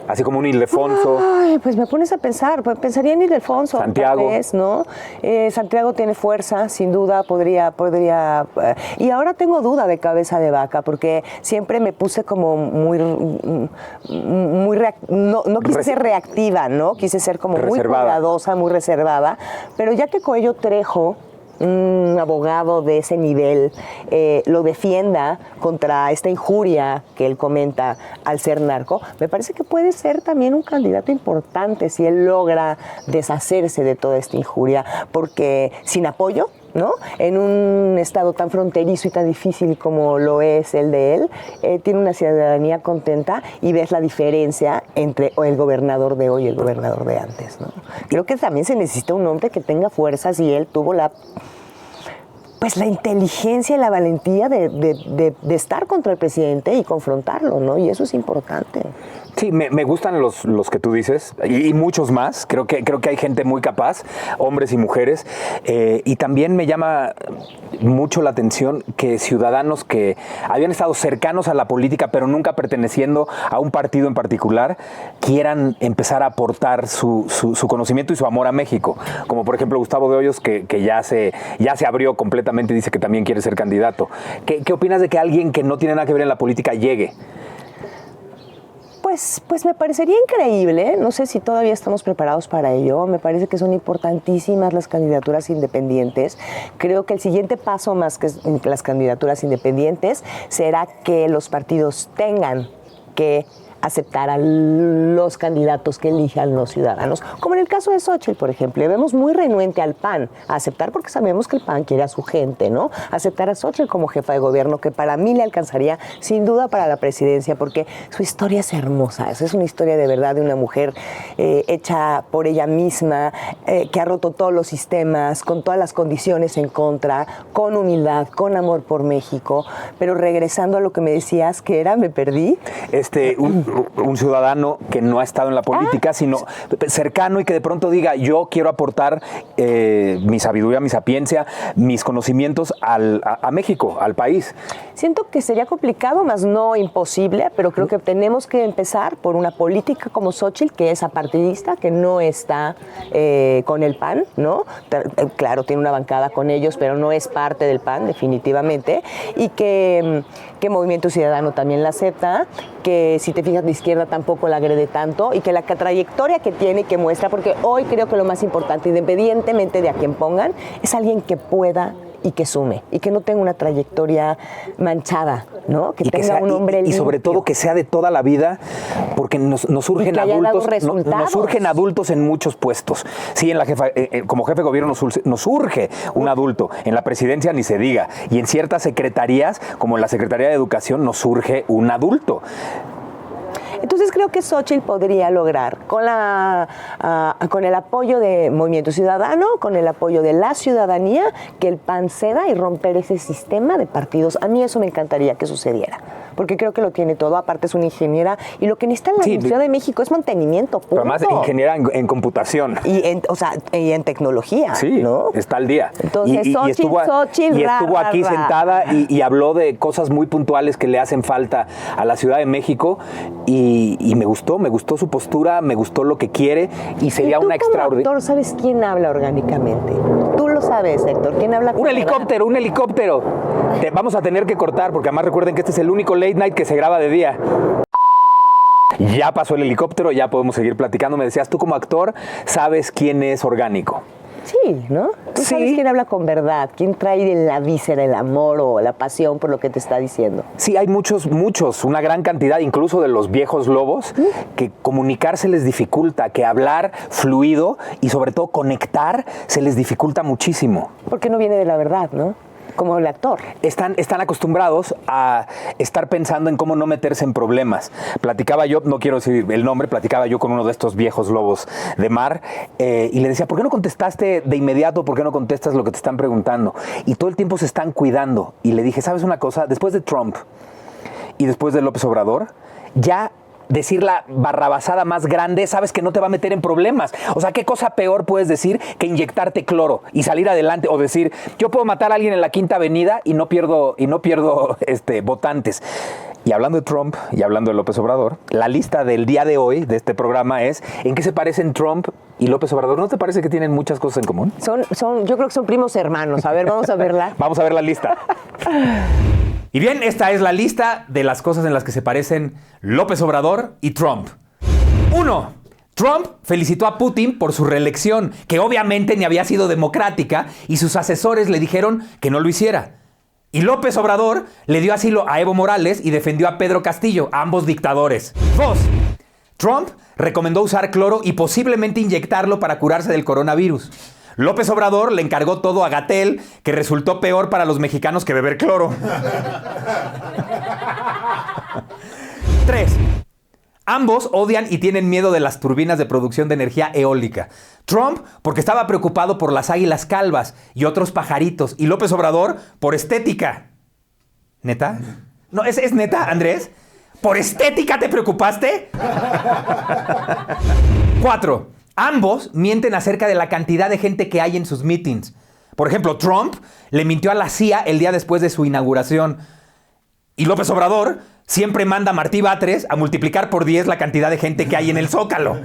Así como un Ildefonso. Ay, pues me pones a pensar, pues pensaría en Ildefonso. Santiago. Tal vez, ¿no? Santiago tiene fuerza, sin duda podría. Y ahora tengo duda de Cabeza de Vaca, porque siempre me puse como no quise ser reactiva, ¿no? Quise ser como muy cuidadosa, muy reservada. Pero ya que Coello Trejo, un abogado de ese nivel, lo defienda contra esta injuria que él comenta al ser narco, me parece que puede ser también un candidato importante si él logra deshacerse de toda esta injuria, porque sin apoyo, ¿no? En un estado tan fronterizo y tan difícil como lo es el de él, tiene una ciudadanía contenta y ves la diferencia entre el gobernador de hoy y el gobernador de antes, ¿no? Creo que también se necesita un hombre que tenga fuerzas y él tuvo la inteligencia y la valentía de estar contra el presidente y confrontarlo, ¿no? Y eso es importante. Sí, me gustan los que tú dices y muchos más. Creo que hay gente muy capaz, hombres y mujeres. Y también me llama mucho la atención que ciudadanos que habían estado cercanos a la política pero nunca perteneciendo a un partido en particular quieran empezar a aportar su conocimiento y su amor a México. Como por ejemplo Gustavo de Hoyos, que ya se abrió completamente y dice que también quiere ser candidato. ¿Qué opinas de que alguien que no tiene nada que ver en la política llegue? Pues me parecería increíble, no sé si todavía estamos preparados para ello, me parece que son importantísimas las candidaturas independientes. Creo que el siguiente paso más que las candidaturas independientes será que los partidos tengan que aceptar a los candidatos que elijan los ciudadanos. Como en el caso de Xóchitl, por ejemplo, le vemos muy renuente al PAN a aceptar, porque sabemos que el PAN quiere a su gente, ¿no? Aceptar a Xóchitl como jefa de gobierno, que para mí le alcanzaría sin duda para la presidencia, porque su historia es hermosa. Es una historia de verdad de una mujer hecha por ella misma, que ha roto todos los sistemas, con todas las condiciones en contra, con humildad, con amor por México. Pero regresando a lo que me decías, que era, me perdí. Un ciudadano que no ha estado en la política, sino cercano y que de pronto diga, yo quiero aportar mi sabiduría, mi sapiencia, mis conocimientos a México, al país. Siento que sería complicado, más no imposible, pero creo que tenemos que empezar por una política como Xóchitl, que es apartidista, que no está con el PAN, ¿no? Claro, tiene una bancada con ellos, pero no es parte del PAN, definitivamente, y que Movimiento Ciudadano también la acepta, que si te fijas de izquierda tampoco la agrede tanto, y que la trayectoria que tiene y que muestra, porque hoy creo que lo más importante, independientemente de a quién pongan, es alguien que pueda y que sume, y que no tenga una trayectoria manchada, ¿no? Que tenga un hombre limpio. Y sobre todo que sea de toda la vida, porque nos surgen adultos, nos surgen adultos en muchos puestos. Sí, en la como jefe de gobierno nos surge un adulto, en la presidencia ni se diga, y en ciertas secretarías, como en la Secretaría de Educación, nos surge un adulto. Entonces creo que Xóchitl podría lograr con el apoyo de Movimiento Ciudadano, con el apoyo de la ciudadanía, que el PAN ceda y romper ese sistema de partidos. A mí eso me encantaría que sucediera, porque creo que lo tiene todo. Aparte es una ingeniera y lo que necesita la Ciudad de México es mantenimiento, punto. Pero además ingeniera en computación. Y en tecnología, sí, ¿no? Está al día. Entonces y estuvo aquí sentada y habló de cosas muy puntuales que le hacen falta a la Ciudad de México y me gustó su postura, me gustó lo que quiere y sería una extraordinaria. Héctor, ¿sabes quién habla orgánicamente? Tú lo sabes, Héctor. ¿Quién habla? Un helicóptero. Vamos a tener que cortar porque además recuerden que este es el único late night que se graba de día. Ya pasó el helicóptero, ya podemos seguir platicando. Me decías, tú como actor, ¿sabes quién es orgánico? Sí, ¿no? Tú sabes quién habla con verdad, quién trae en la víscera el amor o la pasión por lo que te está diciendo. Sí, hay muchos, una gran cantidad, incluso de los viejos lobos, que comunicar se les dificulta, que hablar fluido y sobre todo conectar se les dificulta muchísimo. Porque no viene de la verdad, ¿no? Como el actor. Están acostumbrados a estar pensando en cómo no meterse en problemas. Platicaba yo, no quiero decir el nombre, platicaba yo con uno de estos viejos lobos de mar y le decía, ¿por qué no contestaste de inmediato? ¿Por qué no contestas lo que te están preguntando? Y todo el tiempo se están cuidando. Y le dije, ¿sabes una cosa? Después de Trump y después de López Obrador, ya decir la barrabasada más grande, sabes que no te va a meter en problemas. O sea, ¿qué cosa peor puedes decir que inyectarte cloro y salir adelante? O decir, yo puedo matar a alguien en la Quinta Avenida y no pierdo votantes. Y hablando de Trump y hablando de López Obrador, la lista del día de hoy de este programa es ¿en qué se parecen Trump y López Obrador? ¿No te parece que tienen muchas cosas en común? Yo creo que son primos hermanos. A ver, vamos a verla. Vamos a ver la lista. Y bien, esta es la lista de las cosas en las que se parecen López Obrador y Trump. 1. Trump felicitó a Putin por su reelección, que obviamente ni había sido democrática, y sus asesores le dijeron que no lo hiciera. Y López Obrador le dio asilo a Evo Morales y defendió a Pedro Castillo, ambos dictadores. 2. Trump recomendó usar cloro y posiblemente inyectarlo para curarse del coronavirus. López Obrador le encargó todo a Gatell, que resultó peor para los mexicanos que beber cloro. 3. Ambos odian y tienen miedo de las turbinas de producción de energía eólica. Trump porque estaba preocupado por las águilas calvas y otros pajaritos. Y López Obrador por estética. ¿Neta? No, ¿es neta, Andrés? ¿Por estética te preocupaste? 4. Ambos mienten acerca de la cantidad de gente que hay en sus meetings. Por ejemplo, Trump le mintió a la CIA el día después de su inauguración. Y López Obrador siempre manda a Martí Batres a multiplicar por 10 la cantidad de gente que hay en el Zócalo.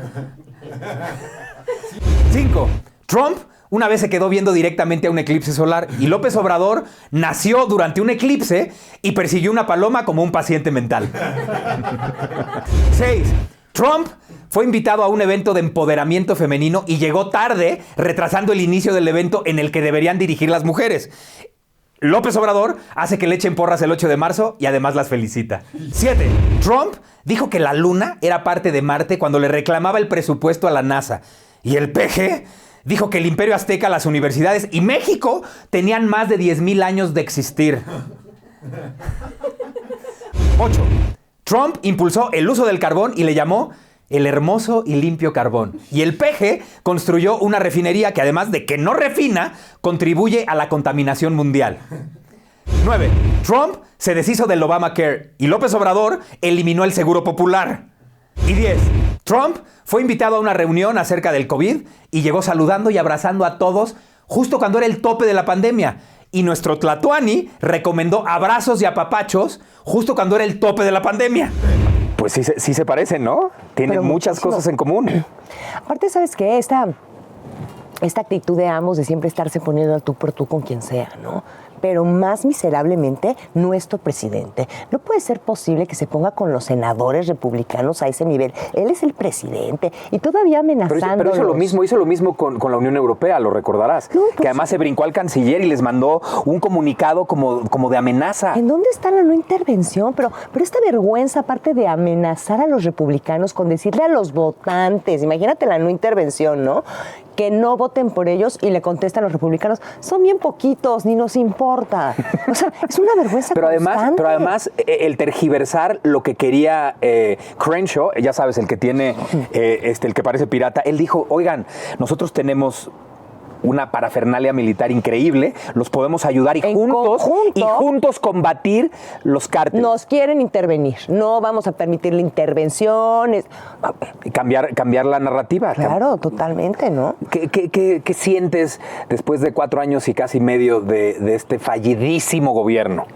5. Trump una vez se quedó viendo directamente a un eclipse solar y López Obrador nació durante un eclipse y persiguió una paloma como un paciente mental. 6. Trump fue invitado a un evento de empoderamiento femenino y llegó tarde, retrasando el inicio del evento en el que deberían dirigir las mujeres. López Obrador hace que le echen porras el 8 de marzo y además las felicita. 7. Trump dijo que la luna era parte de Marte cuando le reclamaba el presupuesto a la NASA. Y el PG dijo que el Imperio Azteca, las universidades y México tenían más de 10,000 años de existir. 8. Trump impulsó el uso del carbón y le llamó el hermoso y limpio carbón. Y el PG construyó una refinería que además de que no refina, contribuye a la contaminación mundial. 9. Trump se deshizo del Obamacare y López Obrador eliminó el Seguro Popular. Y 10. Trump fue invitado a una reunión acerca del COVID y llegó saludando y abrazando a todos justo cuando era el tope de la pandemia. Y nuestro Tlatuani recomendó abrazos y apapachos justo cuando era el tope de la pandemia. Pues sí se parecen, ¿no? Tienen muchas cosas en común. Aparte, ¿sabes qué? Esta actitud de ambos de siempre estarse poniendo al tú por tú con quien sea, ¿no? Pero más miserablemente nuestro presidente. No puede ser posible que se ponga con los senadores republicanos a ese nivel. Él es el presidente y todavía amenazando. Pero hizo lo mismo con la Unión Europea, lo recordarás. No, pues, que además se brincó al canciller y les mandó un comunicado como de amenaza. ¿En dónde está la no intervención? Pero esta vergüenza, aparte de amenazar a los republicanos con decirle a los votantes, imagínate la no intervención, ¿no? Que no voten por ellos y le contestan los republicanos, son bien poquitos, ni nos importa. O sea, es una vergüenza constante. Pero además, el tergiversar lo que quería Crenshaw, ya sabes, el que tiene, el que parece pirata, él dijo, oigan, nosotros tenemos una parafernalia militar increíble, los podemos ayudar y juntos combatir los cárteles. Nos quieren intervenir, no vamos a permitir la intervención. Cambiar la narrativa. Claro, totalmente, ¿no? ¿Qué sientes después de 4 años y casi medio de este fallidísimo gobierno?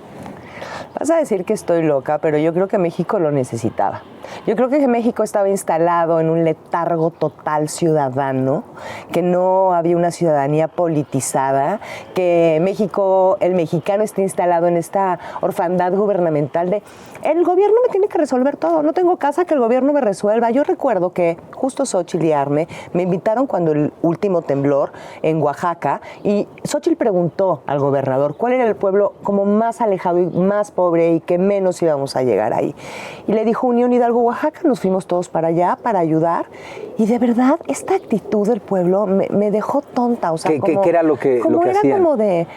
Vas a decir que estoy loca, pero yo creo que México lo necesitaba. Yo creo que México estaba instalado en un letargo total ciudadano, que no había una ciudadanía politizada, que el mexicano está instalado en esta orfandad gubernamental de el gobierno me tiene que resolver todo, no tengo casa que el gobierno me resuelva. Yo recuerdo que justo Xóchitl y Arme me invitaron cuando el último temblor en Oaxaca y Xóchitl preguntó al gobernador cuál era el pueblo como más alejado y más pobre y que menos íbamos a llegar ahí. Y le dijo Unión Hidalgo, Oaxaca, nos fuimos todos para allá para ayudar y de verdad esta actitud del pueblo me dejó tonta. O sea, ¿Qué era lo que era hacían? Como de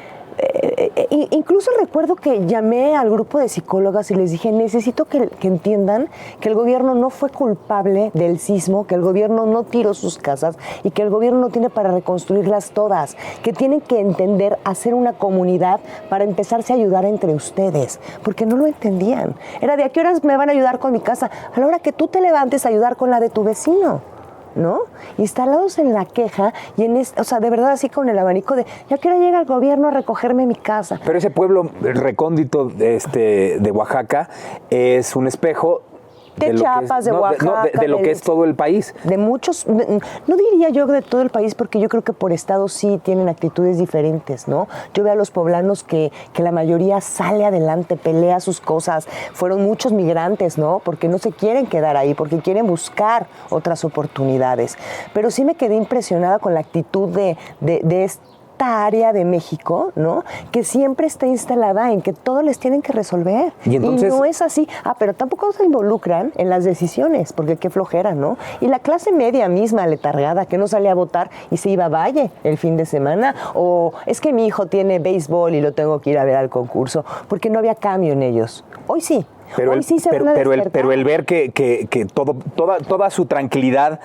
Incluso recuerdo que llamé al grupo de psicólogas y les dije, necesito que entiendan que el gobierno no fue culpable del sismo, que el gobierno no tiró sus casas y que el gobierno no tiene para reconstruirlas todas, que tienen que entender hacer una comunidad para empezarse a ayudar entre ustedes, porque no lo entendían. Era de ¿a qué horas me van a ayudar con mi casa? A la hora que tú te levantes a ayudar con la de tu vecino, ¿no? Instalados en la queja y o sea, de verdad así con el abanico de ¿ya qué hora llega el gobierno a recogerme mi casa? Pero ese pueblo recóndito de Oaxaca es un espejo de Chiapas, de Oaxaca. De lo que es todo el país. De muchos, no diría yo de todo el país, porque yo creo que por estados sí tienen actitudes diferentes, ¿no? Yo veo a los poblanos que la mayoría sale adelante, pelea sus cosas. Fueron muchos migrantes, ¿no? Porque no se quieren quedar ahí, porque quieren buscar otras oportunidades. Pero sí me quedé impresionada con la actitud de esta área de México, ¿no? Que siempre está instalada en que todo les tienen que resolver. Y entonces, no es así. Pero tampoco se involucran en las decisiones, porque qué flojera, ¿no? Y la clase media misma, letargada, que no salía a votar y se iba a Valle el fin de semana, o es que mi hijo tiene béisbol y lo tengo que ir a ver al concurso, porque no había cambio en ellos. Hoy sí. Pero Hoy sí se van a despertar. Pero el ver que toda su tranquilidad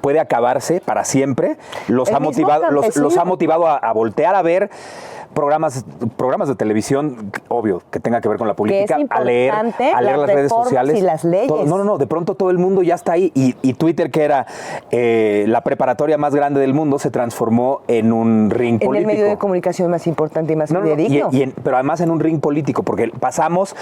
puede acabarse para siempre, los ha motivado a voltear a ver programas de televisión, obvio, que tenga que ver con la política, a leer las redes sociales. Y las leyes. No, de pronto todo el mundo ya está ahí y Twitter, que era la preparatoria más grande del mundo, se transformó en un ring político. En el medio de comunicación más importante y más fidedigno. Pero además en un ring político, porque pasamos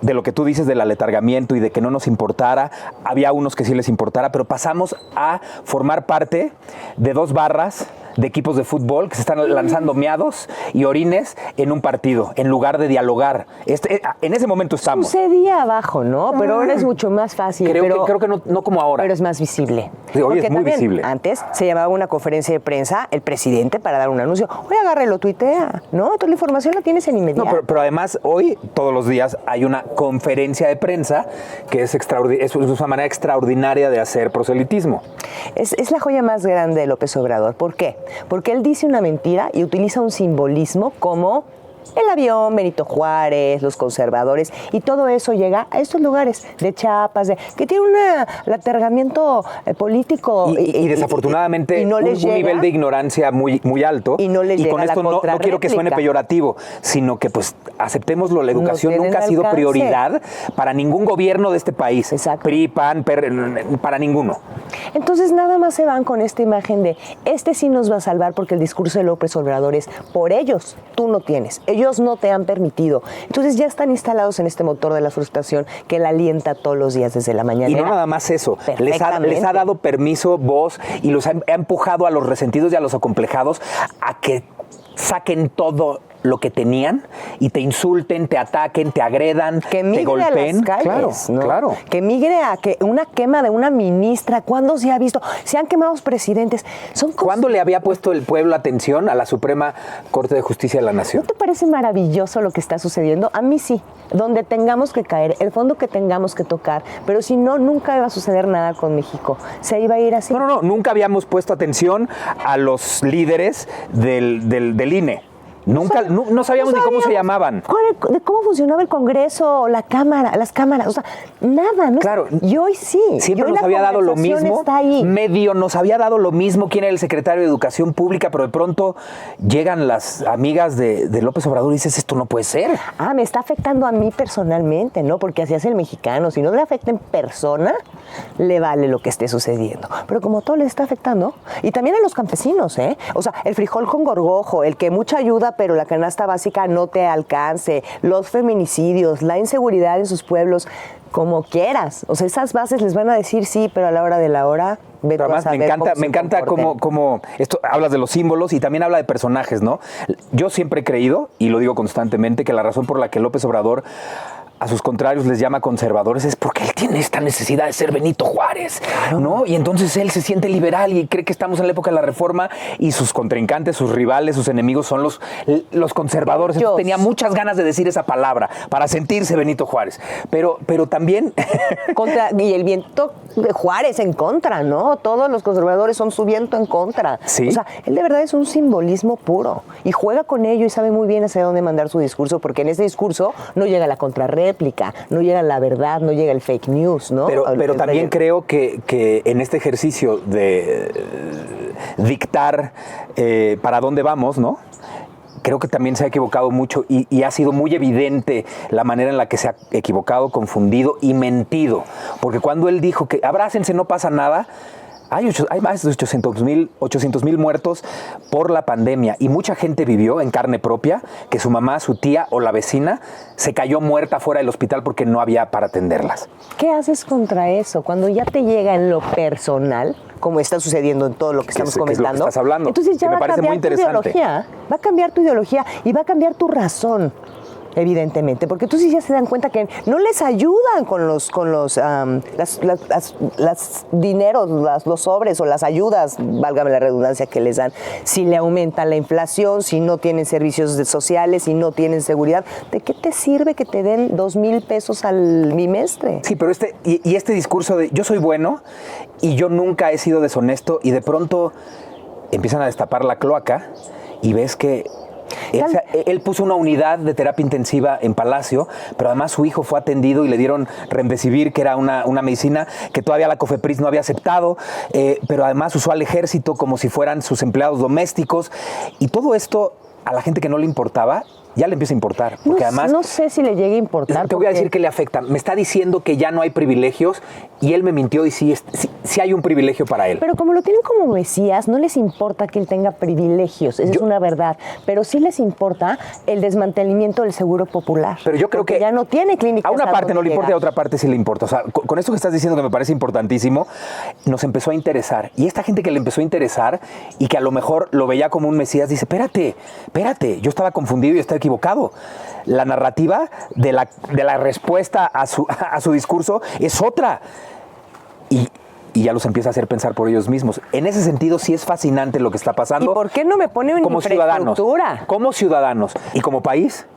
de lo que tú dices del aletargamiento y de que no nos importara, había unos que sí les importara, pero pasamos a formar parte de 2 barras de equipos de fútbol que se están lanzando miados y orines en un partido, en lugar de dialogar. En ese momento estamos. Sucedía abajo, ¿no? Pero ahora es mucho más fácil. Creo que no como ahora. Pero es más visible. Sí, hoy es muy visible. Antes se llamaba una conferencia de prensa el presidente para dar un anuncio. Hoy agarra y lo tuitea, ¿no? Toda la información la tienes en inmediato. No, pero además hoy, todos los días, hay una conferencia de prensa que es una manera extraordinaria de hacer proselitismo. Es la joya más grande de López Obrador. ¿Por qué? Porque él dice una mentira y utiliza un simbolismo como el avión, Benito Juárez, los conservadores, y todo eso llega a estos lugares de Chiapas, que tiene un atergamiento político. Y desafortunadamente y no un nivel de ignorancia muy, muy alto. Y no les llega con esto no quiero que suene peyorativo, sino que pues aceptémoslo, la educación nunca ha sido prioridad para ningún gobierno de este país. Exacto. PRI, PAN, para ninguno. Entonces nada más se van con esta imagen de sí nos va a salvar, porque el discurso de López Obrador es por ellos, tú no tienes. Ellos no te han permitido. Entonces ya están instalados en este motor de la frustración que la alienta todos los días desde la mañana. Y no nada más eso. Les ha dado permiso, voz, y los ha empujado a los resentidos y a los acomplejados a que saquen todo lo que tenían y te insulten, te ataquen, te agredan, te golpeen. A las calles, claro, ¿no? Claro. Que migre a que una quema de una ministra. ¿Cuándo se ha visto? Se han quemado presidentes. ¿Cuándo le había puesto el pueblo atención a la Suprema Corte de Justicia de la Nación? ¿No te parece maravilloso lo que está sucediendo? A mí sí. Donde tengamos que caer, el fondo que tengamos que tocar, pero si no, nunca iba a suceder nada con México. Se iba a ir así. No, nunca habíamos puesto atención a los líderes del INE. Nunca, no sabíamos ni cómo se llamaban. De cómo funcionaba el Congreso, las cámaras, o sea, nada. ¿No? Claro. Y hoy sí. Siempre hoy nos había dado lo mismo. Está ahí. Medio nos había dado lo mismo quién era el secretario de Educación Pública, pero de pronto llegan las amigas de López Obrador y dices, esto no puede ser. Me está afectando a mí personalmente, ¿no? Porque así es el mexicano. Si no le afecta en persona, le vale lo que esté sucediendo. Pero como todo le está afectando, y también a los campesinos, ¿eh? O sea, el frijol con gorgojo, el que mucha ayuda, pero la canasta básica no te alcance, los feminicidios, la inseguridad en sus pueblos, como quieras. O sea, esas bases les van a decir sí, pero a la hora de la hora... Pero además me encanta cómo esto hablas de los símbolos y también habla de personajes, ¿no? Yo siempre he creído, y lo digo constantemente, que la razón por la que López Obrador a sus contrarios les llama conservadores es porque él tiene esta necesidad de ser Benito Juárez, ¿no? Y entonces él se siente liberal y cree que estamos en la época de la Reforma y sus contrincantes, sus rivales, sus enemigos son los conservadores. Entonces, tenía muchas ganas de decir esa palabra para sentirse Benito Juárez. Pero también... Y el viento de Juárez en contra, ¿no? Todos los conservadores son su viento en contra. Sí. O sea, él de verdad es un simbolismo puro y juega con ello y sabe muy bien hacia dónde mandar su discurso, porque en ese discurso no llega la contrarréplica, no llega la verdad, no llega el fake news, ¿no? Pero también creo que en este ejercicio de dictar para dónde vamos, ¿no? Creo que también se ha equivocado mucho y ha sido muy evidente la manera en la que se ha equivocado, confundido y mentido. Porque cuando él dijo que abrácense, no pasa nada, hay más de 800,000 muertos por la pandemia y mucha gente vivió en carne propia que su mamá, su tía o la vecina se cayó muerta fuera del hospital porque no había para atenderlas. ¿Qué haces contra eso? Cuando ya te llega en lo personal, como está sucediendo en todo lo que estamos comentando. Es lo que estás hablando. Entonces ya me va a cambiar tu ideología. Va a cambiar tu ideología y va a cambiar tu razón. Evidentemente, porque tú sí ya se dan cuenta que no les ayudan con los dineros, los sobres o las ayudas, válgame la redundancia que les dan. Si le aumenta la inflación, si no tienen servicios sociales, si no tienen seguridad, ¿de qué te sirve que te den 2,000 pesos al bimestre? Sí, pero este discurso de yo soy bueno y yo nunca he sido deshonesto y de pronto empiezan a destapar la cloaca y ves que él puso una unidad de terapia intensiva en Palacio, pero además su hijo fue atendido y le dieron Remdesivir, que era una medicina que todavía la COFEPRIS no había aceptado, pero además usó al ejército como si fueran sus empleados domésticos. Y todo esto a la gente que no le importaba, ya le empieza a importar. Porque además, no sé si le llegue a importar. Te voy a decir que le afecta. Me está diciendo que ya no hay privilegios y él me mintió y sí hay un privilegio para él. Pero como lo tienen como Mesías, no les importa que él tenga privilegios. Esa es una verdad. Pero sí les importa el desmantelamiento del seguro popular. Pero yo creo que ya no tiene clínicas. A una parte no le importa y a otra parte sí le importa. O sea, con esto que estás diciendo que me parece importantísimo, nos empezó a interesar. Y esta gente que le empezó a interesar y que a lo mejor lo veía como un Mesías, dice, espérate, yo estaba confundido y estaba equivocado. La narrativa de la respuesta a su discurso es otra. Y ya los empieza a hacer pensar por ellos mismos. En ese sentido, sí es fascinante lo que está pasando. ¿Y por qué no me pone una infraestructura? Como ciudadanos y como país.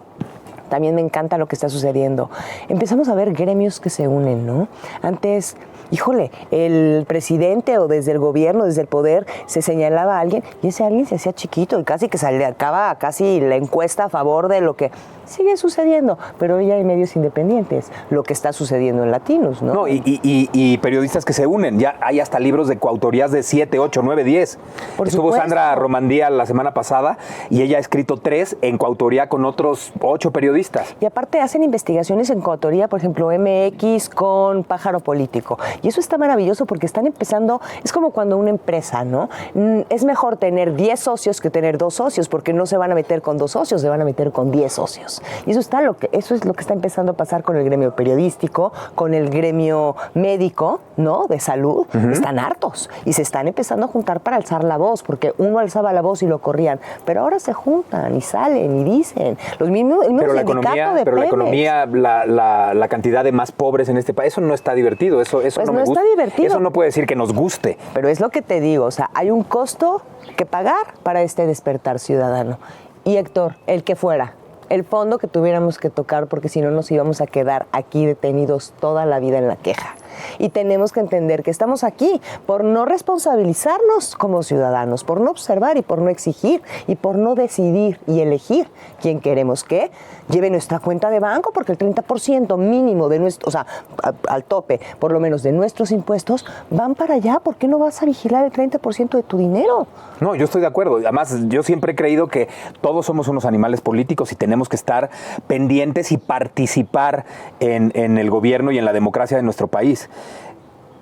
También me encanta lo que está sucediendo. Empezamos a ver gremios que se unen, ¿no? Antes, híjole, el presidente o desde el gobierno, desde el poder, se señalaba a alguien y ese alguien se hacía chiquito y casi que acaba casi la encuesta a favor de lo que sigue sucediendo. Pero hoy hay medios independientes, lo que está sucediendo en Latinos, ¿no? No, y periodistas que se unen. Ya hay hasta libros de coautorías de 7, 8, 9, 10. Estuvo Sandra Romandía la semana pasada y ella ha escrito 3 en coautoría con otros 8 periodistas. Y aparte hacen investigaciones en coautoría, por ejemplo, MX con Pájaro Político. Y eso está maravilloso porque están empezando, es como cuando una empresa, ¿no? Es mejor tener 10 socios que tener 2 socios, porque no se van a meter con 2 socios, se van a meter con 10 socios. Y eso es lo que está empezando a pasar con el gremio periodístico, con el gremio médico, ¿no? De salud. Están hartos y se están empezando a juntar para alzar la voz, porque uno alzaba la voz y lo corrían, pero ahora se juntan y salen y dicen. Los mismos la economía, la cantidad de más pobres en este país, eso no está divertido, eso pues no me gusta. Está divertido. Eso no puede decir que nos guste. Pero es lo que te digo, o sea, hay un costo que pagar para este despertar ciudadano. Y Héctor, el que fuera, el fondo que tuviéramos que tocar, porque si no nos íbamos a quedar aquí detenidos toda la vida en la queja. Y tenemos que entender que estamos aquí por no responsabilizarnos como ciudadanos, por no observar y por no exigir y por no decidir y elegir quién queremos que lleve nuestra cuenta de banco, porque el 30% mínimo de nuestro, o sea, al tope, por lo menos de nuestros impuestos, van para allá. ¿Por qué no vas a vigilar el 30% de tu dinero? No, yo estoy de acuerdo. Además, yo siempre he creído que todos somos unos animales políticos y tenemos que estar pendientes y participar en el gobierno y en la democracia de nuestro país.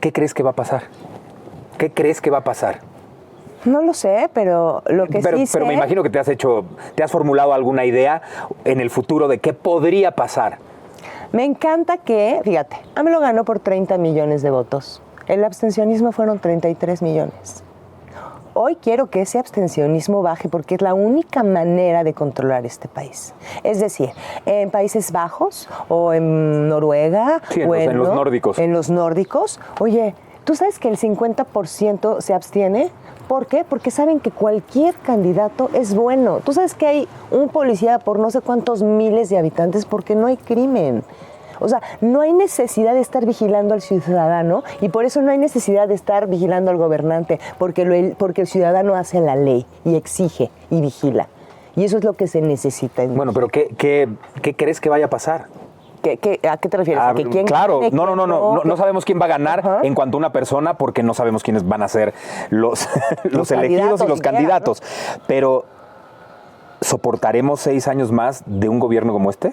¿Qué crees que va a pasar? ¿Qué crees que va a pasar? No lo sé, pero lo que sí sé... Pero me imagino que te has formulado alguna idea en el futuro de qué podría pasar. Me encanta que, fíjate, AMLO ganó por 30 millones de votos. El abstencionismo fueron 33 millones. Hoy quiero que ese abstencionismo baje porque es la única manera de controlar este país. Es decir, en Países Bajos o en Noruega o en los nórdicos. En los nórdicos, oye, ¿tú sabes que el 50% se abstiene? ¿Por qué? Porque saben que cualquier candidato es bueno. Tú sabes que hay un policía por no sé cuántos miles de habitantes porque no hay crimen. O sea, no hay necesidad de estar vigilando al ciudadano y por eso no hay necesidad de estar vigilando al gobernante, porque el ciudadano hace la ley y exige y vigila. Y eso es lo que se necesita. Bueno, pero ¿qué crees que vaya a pasar? ¿A qué te refieres? ¿A que quién claro, gane, no sabemos quién va a ganar en cuanto a una persona porque no sabemos quiénes van a ser los elegidos y los candidatos. ¿No? Pero, ¿soportaremos 6 años más de un gobierno como este?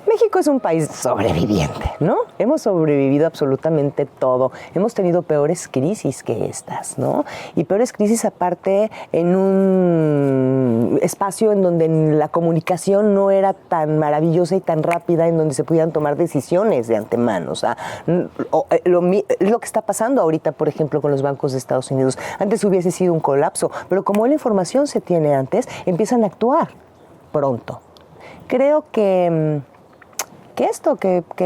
México es un país sobreviviente, ¿no? Hemos sobrevivido absolutamente todo. Hemos tenido peores crisis que estas, ¿no? Y peores crisis aparte en un espacio en donde la comunicación no era tan maravillosa y tan rápida, en donde se pudieran tomar decisiones de antemano. O sea, es lo que está pasando ahorita, por ejemplo, con los bancos de Estados Unidos. Antes hubiese sido un colapso, pero como la información se tiene antes, empiezan a actuar pronto. Creo que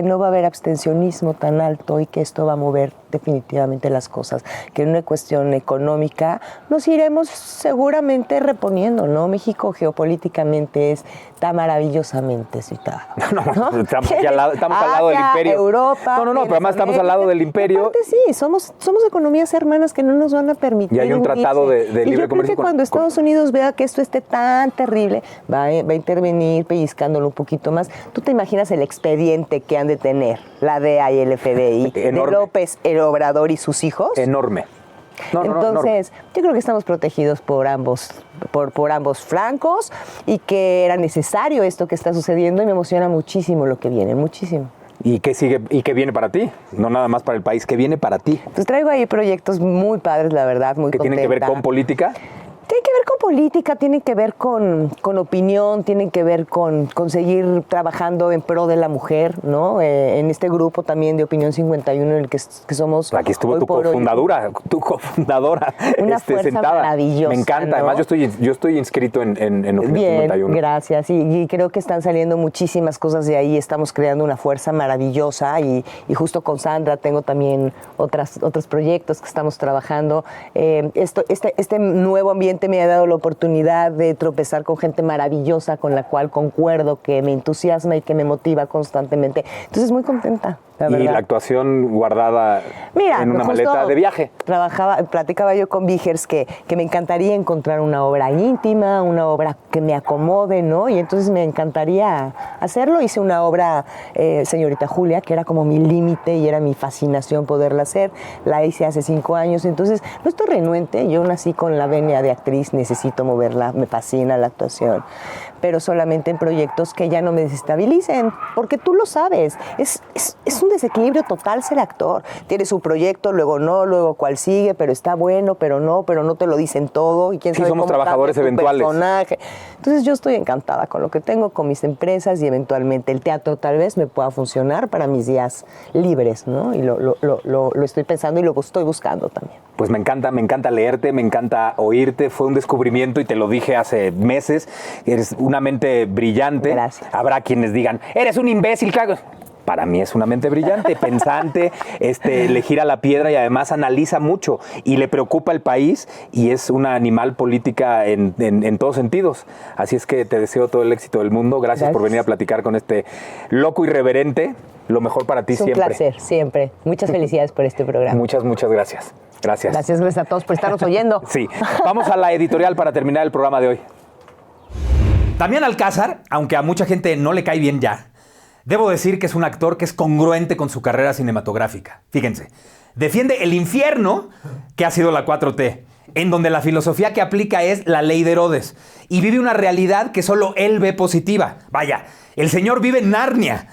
no va a haber abstencionismo tan alto y que esto va a mover definitivamente las cosas, que en una cuestión económica nos iremos seguramente reponiendo, ¿no? México geopolíticamente está maravillosamente situado. ¿No? Estamos al lado del imperio. Europa. Pero además estamos al lado del imperio. Aparte, sí, somos economías hermanas que no nos van a permitir. Y hay un tratado de libre yo comercio. Creo que cuando Estados Unidos vea que esto esté tan terrible, va a intervenir pellizcándolo un poquito más. ¿Tú te imaginas el expediente que han de tener la DEA y el FBI de López, el Obrador y sus hijos? Enorme. Entonces, yo creo que estamos protegidos por ambos flancos y que era necesario esto que está sucediendo y me emociona muchísimo lo que viene, muchísimo. ¿Y qué sigue y qué viene para ti? No nada más para el país, ¿qué viene para ti? Pues traigo ahí proyectos muy padres, la verdad, muy contenta. ¿Que tienen que ver con política? Tienen que ver con política, tienen que ver con opinión, tienen que ver con seguir trabajando en pro de la mujer, ¿no? En este grupo también de Opinión 51 en el que somos. Aquí estuvo tu cofundadora. Una fuerza sentada. Maravillosa. Me encanta. ¿No? Además, yo estoy inscrito en Opinión Bien, 51. Gracias. Y creo que están saliendo muchísimas cosas de ahí. Estamos creando una fuerza maravillosa y justo con Sandra tengo también otros proyectos que estamos trabajando. Este nuevo ambiente me ha dado la oportunidad de tropezar con gente maravillosa con la cual concuerdo, que me entusiasma y que me motiva constantemente. Entonces, muy contenta, la verdad. Y la actuación guardada en una maleta de viaje. Platicaba yo con Vigers que me encantaría encontrar una obra íntima, una obra que me acomode, ¿no? Y entonces me encantaría hacerlo. Hice una obra, Señorita Julia, que era como mi límite y era mi fascinación poderla hacer. La hice hace 5 años, entonces no estoy renuente. Yo nací con la venia de actriz, necesito moverla, me fascina la actuación, pero solamente en proyectos que ya no me desestabilicen, porque tú lo sabes, es un desequilibrio total ser actor. Tienes un proyecto, luego no, luego cuál sigue, pero está bueno, pero no te lo dicen todo y quién sabe somos cómo trabajadores cambia tu eventuales. Personaje. Entonces yo estoy encantada con lo que tengo, con mis empresas y eventualmente el teatro tal vez me pueda funcionar para mis días libres, ¿no? Y lo estoy pensando y lo estoy buscando también. Pues me encanta leerte, me encanta oírte. Fue un descubrimiento y te lo dije hace meses. Eres una mente brillante. Gracias. Habrá quienes digan, eres un imbécil, cago. Para mí es una mente brillante, pensante, le gira la piedra y además analiza mucho y le preocupa el país y es una animal política en todos sentidos. Así es que te deseo todo el éxito del mundo. Gracias por venir a platicar con este loco irreverente. Lo mejor para ti siempre. Es un placer, siempre. Muchas felicidades por este programa. Muchas gracias. Gracias. Gracias a todos por estarnos oyendo. Sí. Vamos a la editorial para terminar el programa de hoy. Damián Alcázar, aunque a mucha gente no le cae bien ya, debo decir que es un actor que es congruente con su carrera cinematográfica. Fíjense, defiende el infierno que ha sido la 4T, en donde la filosofía que aplica es la ley de Herodes, y vive una realidad que solo él ve positiva. Vaya, el señor vive en Narnia.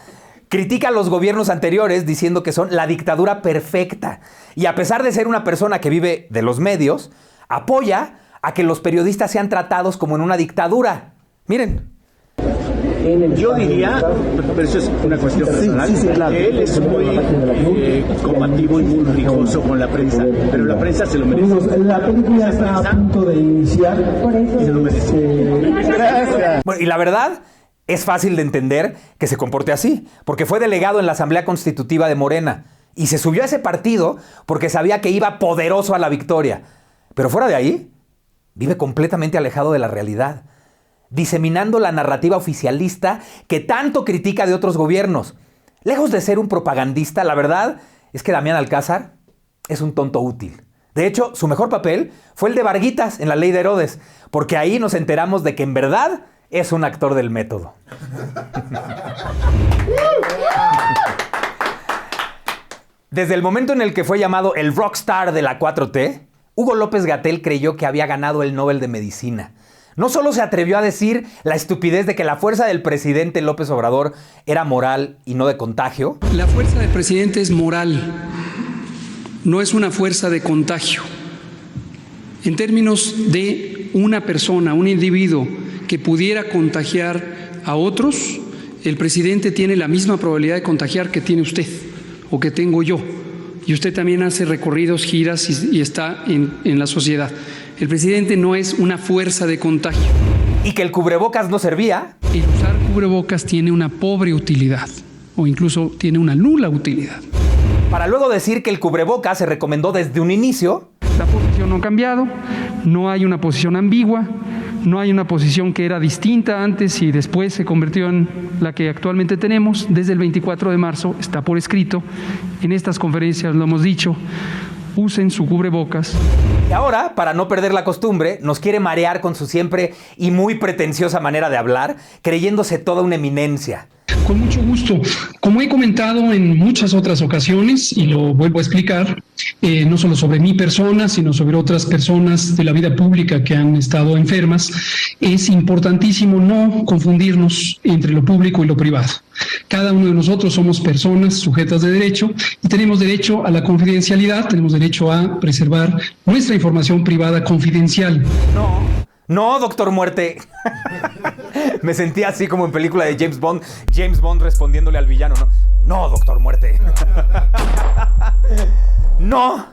Critica a los gobiernos anteriores diciendo que son la dictadura perfecta. Y a pesar de ser una persona que vive de los medios, apoya a que los periodistas sean tratados como en una dictadura. Miren. Yo diría, pero eso es una cuestión personal, claro, que él es muy combativo y muy rijoso con la prensa, pero la prensa se lo merece. La película está a punto de iniciar, por eso se lo merece. Gracias. Bueno, y la verdad, es fácil de entender que se comporte así, porque fue delegado en la Asamblea Constitutiva de Morena y se subió a ese partido porque sabía que iba poderoso a la victoria. Pero fuera de ahí, vive completamente alejado de la realidad, diseminando la narrativa oficialista que tanto critica de otros gobiernos. Lejos de ser un propagandista, la verdad es que Damián Alcázar es un tonto útil. De hecho, su mejor papel fue el de Varguitas en La Ley de Herodes, porque ahí nos enteramos de que en verdad es un actor del método. Desde el momento en el que fue llamado el rockstar de la 4T, Hugo López-Gatell creyó que había ganado el Nobel de Medicina. No solo se atrevió a decir la estupidez de que la fuerza del presidente López Obrador era moral y no de contagio. La fuerza del presidente es moral, no es una fuerza de contagio. En términos de una persona, un individuo que pudiera contagiar a otros, el presidente tiene la misma probabilidad de contagiar que tiene usted o que tengo yo. Y usted también hace recorridos, giras y está en la sociedad. El presidente no es una fuerza de contagio. ¿Y que el cubrebocas no servía? El usar cubrebocas tiene una pobre utilidad o incluso tiene una nula utilidad. Para luego decir que el cubrebocas se recomendó desde un inicio. La posición no ha cambiado, no hay una posición ambigua, no hay una posición que era distinta antes y después se convirtió en la que actualmente tenemos. Desde el 24 de marzo está por escrito, en estas conferencias lo hemos dicho, usen su cubrebocas. Y ahora, para no perder la costumbre, nos quiere marear con su siempre y muy pretenciosa manera de hablar, creyéndose toda una eminencia. Con mucho gusto. Como he comentado en muchas otras ocasiones, y lo vuelvo a explicar, no solo sobre mi persona, sino sobre otras personas de la vida pública que han estado enfermas, es importantísimo no confundirnos entre lo público y lo privado. Cada uno de nosotros somos personas sujetas de derecho y tenemos derecho a la confidencialidad, tenemos derecho a preservar nuestra información privada confidencial. No, doctor Muerte. Me sentí así como en película de James Bond. James Bond respondiéndole al villano, ¿no? No, doctor Muerte. No,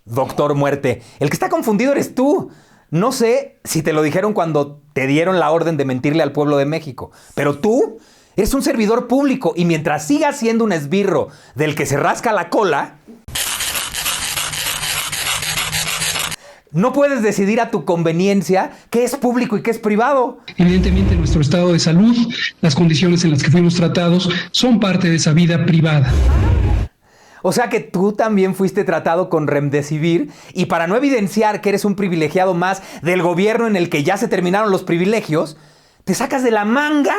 doctor Muerte. El que está confundido eres tú. No sé si te lo dijeron cuando te dieron la orden de mentirle al pueblo de México, pero tú eres un servidor público y mientras sigas siendo un esbirro del que se rasca la cola, no puedes decidir a tu conveniencia qué es público y qué es privado. Evidentemente, nuestro estado de salud, las condiciones en las que fuimos tratados, son parte de esa vida privada. O sea que tú también fuiste tratado con Remdesivir y para no evidenciar que eres un privilegiado más del gobierno en el que ya se terminaron los privilegios, te sacas de la manga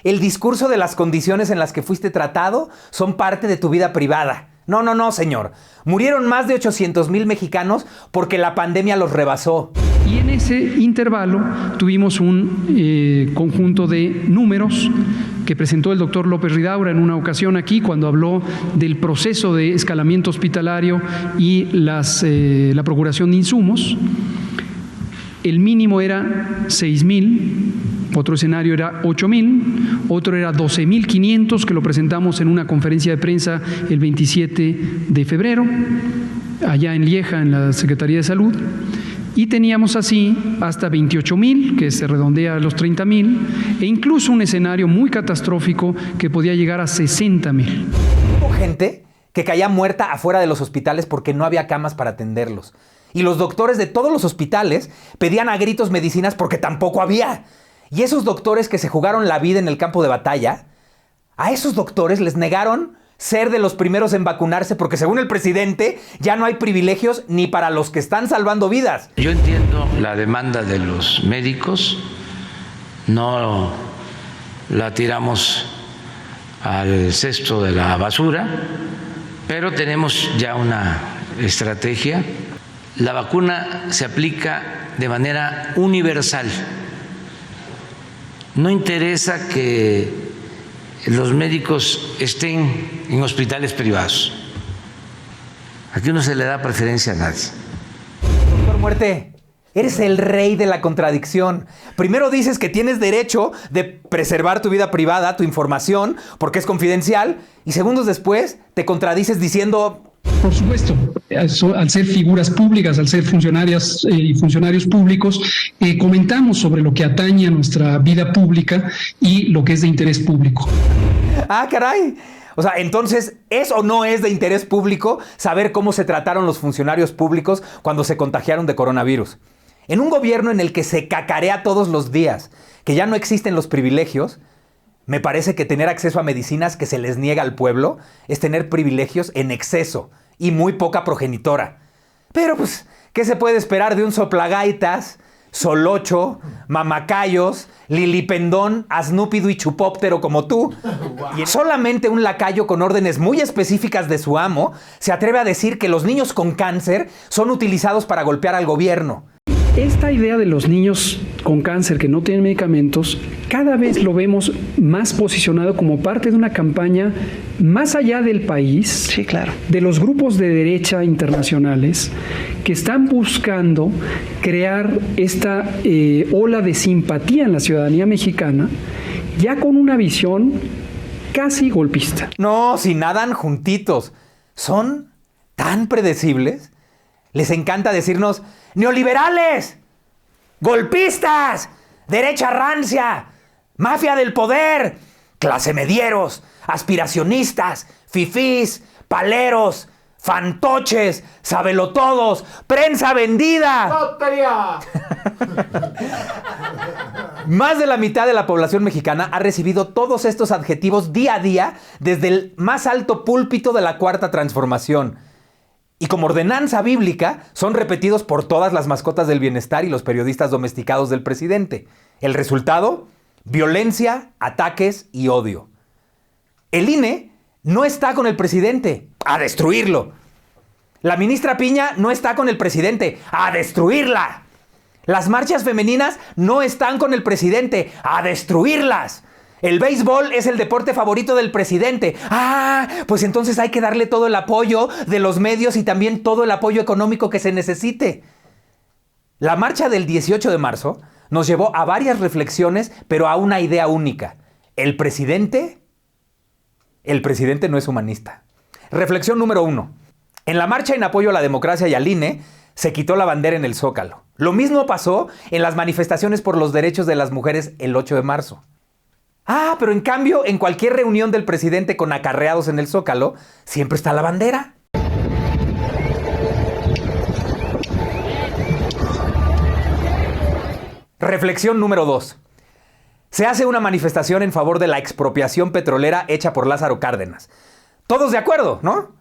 el discurso de las condiciones en las que fuiste tratado son parte de tu vida privada. No, señor. Murieron más de 800,000 mexicanos porque la pandemia los rebasó. Y en ese intervalo tuvimos un conjunto de números que presentó el doctor López Ridaura en una ocasión aquí cuando habló del proceso de escalamiento hospitalario y la procuración de insumos. El mínimo era 6,000, otro escenario era 8,000, otro era 12,500, que lo presentamos en una conferencia de prensa el 27 de febrero, allá en Lieja, en la Secretaría de Salud, y teníamos así hasta 28,000, que se redondea a los 30,000, e incluso un escenario muy catastrófico que podía llegar a 60,000. Hubo gente que caía muerta afuera de los hospitales porque no había camas para atenderlos. Y los doctores de todos los hospitales pedían a gritos medicinas porque tampoco había. Y esos doctores que se jugaron la vida en el campo de batalla, a esos doctores les negaron ser de los primeros en vacunarse porque según el presidente ya no hay privilegios ni para los que están salvando vidas. Yo entiendo la demanda de los médicos, no la tiramos al cesto de la basura, pero tenemos ya una estrategia. La vacuna se aplica de manera universal. No interesa que los médicos estén en hospitales privados. Aquí no se le da preferencia a nadie. Doctor Muerte, Eres el rey de la contradicción. Primero dices que tienes derecho de preservar tu vida privada, tu información, porque es confidencial, y segundos después te contradices diciendo... Por supuesto, al ser figuras públicas, al ser funcionarias y funcionarios públicos, comentamos sobre lo que atañe a nuestra vida pública y lo que es de interés público. ¡Ah, caray! O sea, entonces, ¿es o no es de interés público saber cómo se trataron los funcionarios públicos cuando se contagiaron de coronavirus? En un gobierno en el que se cacarea todos los días, que ya no existen los privilegios, me parece que tener acceso a medicinas que se les niega al pueblo es tener privilegios en exceso y muy poca progenitora. Pero pues, ¿qué se puede esperar de un soplagaitas, solocho, mamacayos, lilipendón, asnúpido y chupóptero como tú? Y solamente un lacayo con órdenes muy específicas de su amo se atreve a decir que los niños con cáncer son utilizados para golpear al gobierno. Esta idea de los niños con cáncer que no tienen medicamentos, cada vez lo vemos más posicionado como parte de una campaña más allá del país, sí, claro, de los grupos de derecha internacionales que están buscando crear esta ola de simpatía en la ciudadanía mexicana, ya con una visión casi golpista. No, si nadan juntitos. Son tan predecibles. Les encanta decirnos neoliberales, golpistas, derecha rancia, mafia del poder, clase medieros, aspiracionistas, fifís, paleros, fantoches, sabelotodos, prensa vendida. ¡Lotería! Más de la mitad de la población mexicana ha recibido todos estos adjetivos día a día desde el más alto púlpito de la Cuarta Transformación. Y como ordenanza bíblica, son repetidos por todas las mascotas del bienestar y los periodistas domesticados del presidente. El resultado: violencia, ataques y odio. El INE no está con el presidente, a destruirlo. La ministra Piña no está con el presidente, a destruirla. Las marchas femeninas no están con el presidente, a destruirlas. El béisbol es el deporte favorito del presidente. Ah, pues entonces hay que darle todo el apoyo de los medios y también todo el apoyo económico que se necesite. La marcha del 18 de marzo nos llevó a varias reflexiones, pero a una idea única. El presidente no es humanista. Reflexión número 1. En la marcha en apoyo a la democracia y al INE, se quitó la bandera en el Zócalo. Lo mismo pasó en las manifestaciones por los derechos de las mujeres el 8 de marzo. Ah, pero en cambio, en cualquier reunión del presidente con acarreados en el Zócalo, siempre está la bandera. Reflexión número 2. Se hace una manifestación en favor de la expropiación petrolera hecha por Lázaro Cárdenas. Todos de acuerdo, ¿no?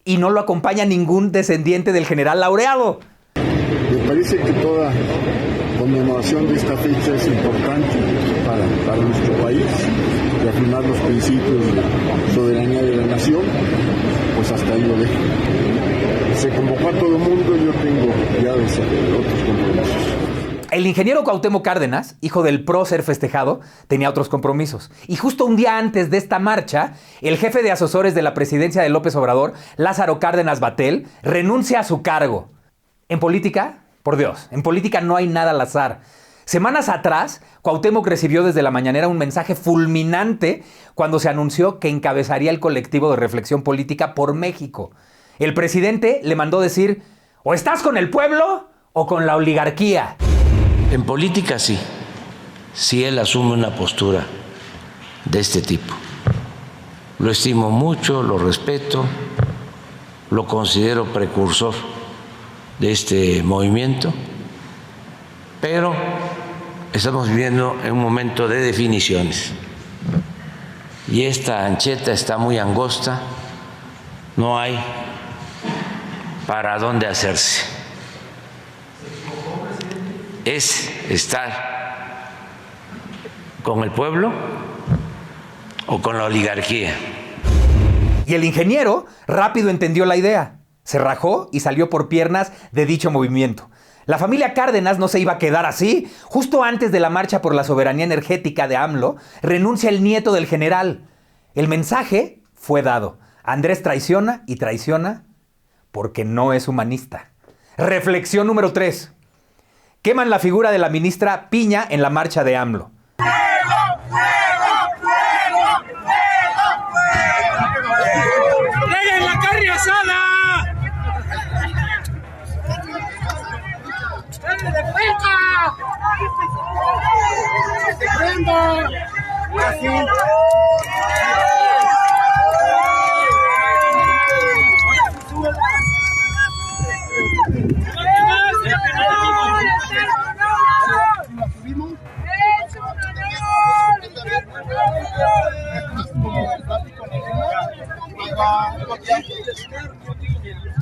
Y no lo acompaña ningún descendiente del general laureado. Me parece que toda conmemoración de esta fecha es importante para nuestro país y afirmar los principios de soberanía de la nación, pues hasta ahí lo dejo. Se convocó a todo el mundo y yo tengo ya otros compromisos. El ingeniero Cuauhtémoc Cárdenas, hijo del prócer festejado, tenía otros compromisos. Y justo un día antes de esta marcha, el jefe de asesores de la presidencia de López Obrador, Lázaro Cárdenas Batel, renuncia a su cargo. En política, por Dios, en política no hay nada al azar. Semanas atrás, Cuauhtémoc recibió desde la mañanera un mensaje fulminante cuando se anunció que encabezaría el colectivo de reflexión política por México. El presidente le mandó decir, o estás con el pueblo o con la oligarquía. En política sí, si él asume una postura de este tipo. Lo estimo mucho, lo respeto, lo considero precursor de este movimiento, pero estamos viviendo en un momento de definiciones y esta ancheta está muy angosta, no hay para dónde hacerse. Es estar con el pueblo o con la oligarquía. Y el ingeniero rápido entendió la idea. Se rajó y salió por piernas de dicho movimiento. La familia Cárdenas no se iba a quedar así. Justo antes de la marcha por la soberanía energética de AMLO, renuncia el nieto del general. El mensaje fue dado. Andrés traiciona y traiciona porque no es humanista. Reflexión número 3. Queman la figura de la ministra Piña en la marcha de AMLO. ¡Traigan la carne asada! ¡De puerca!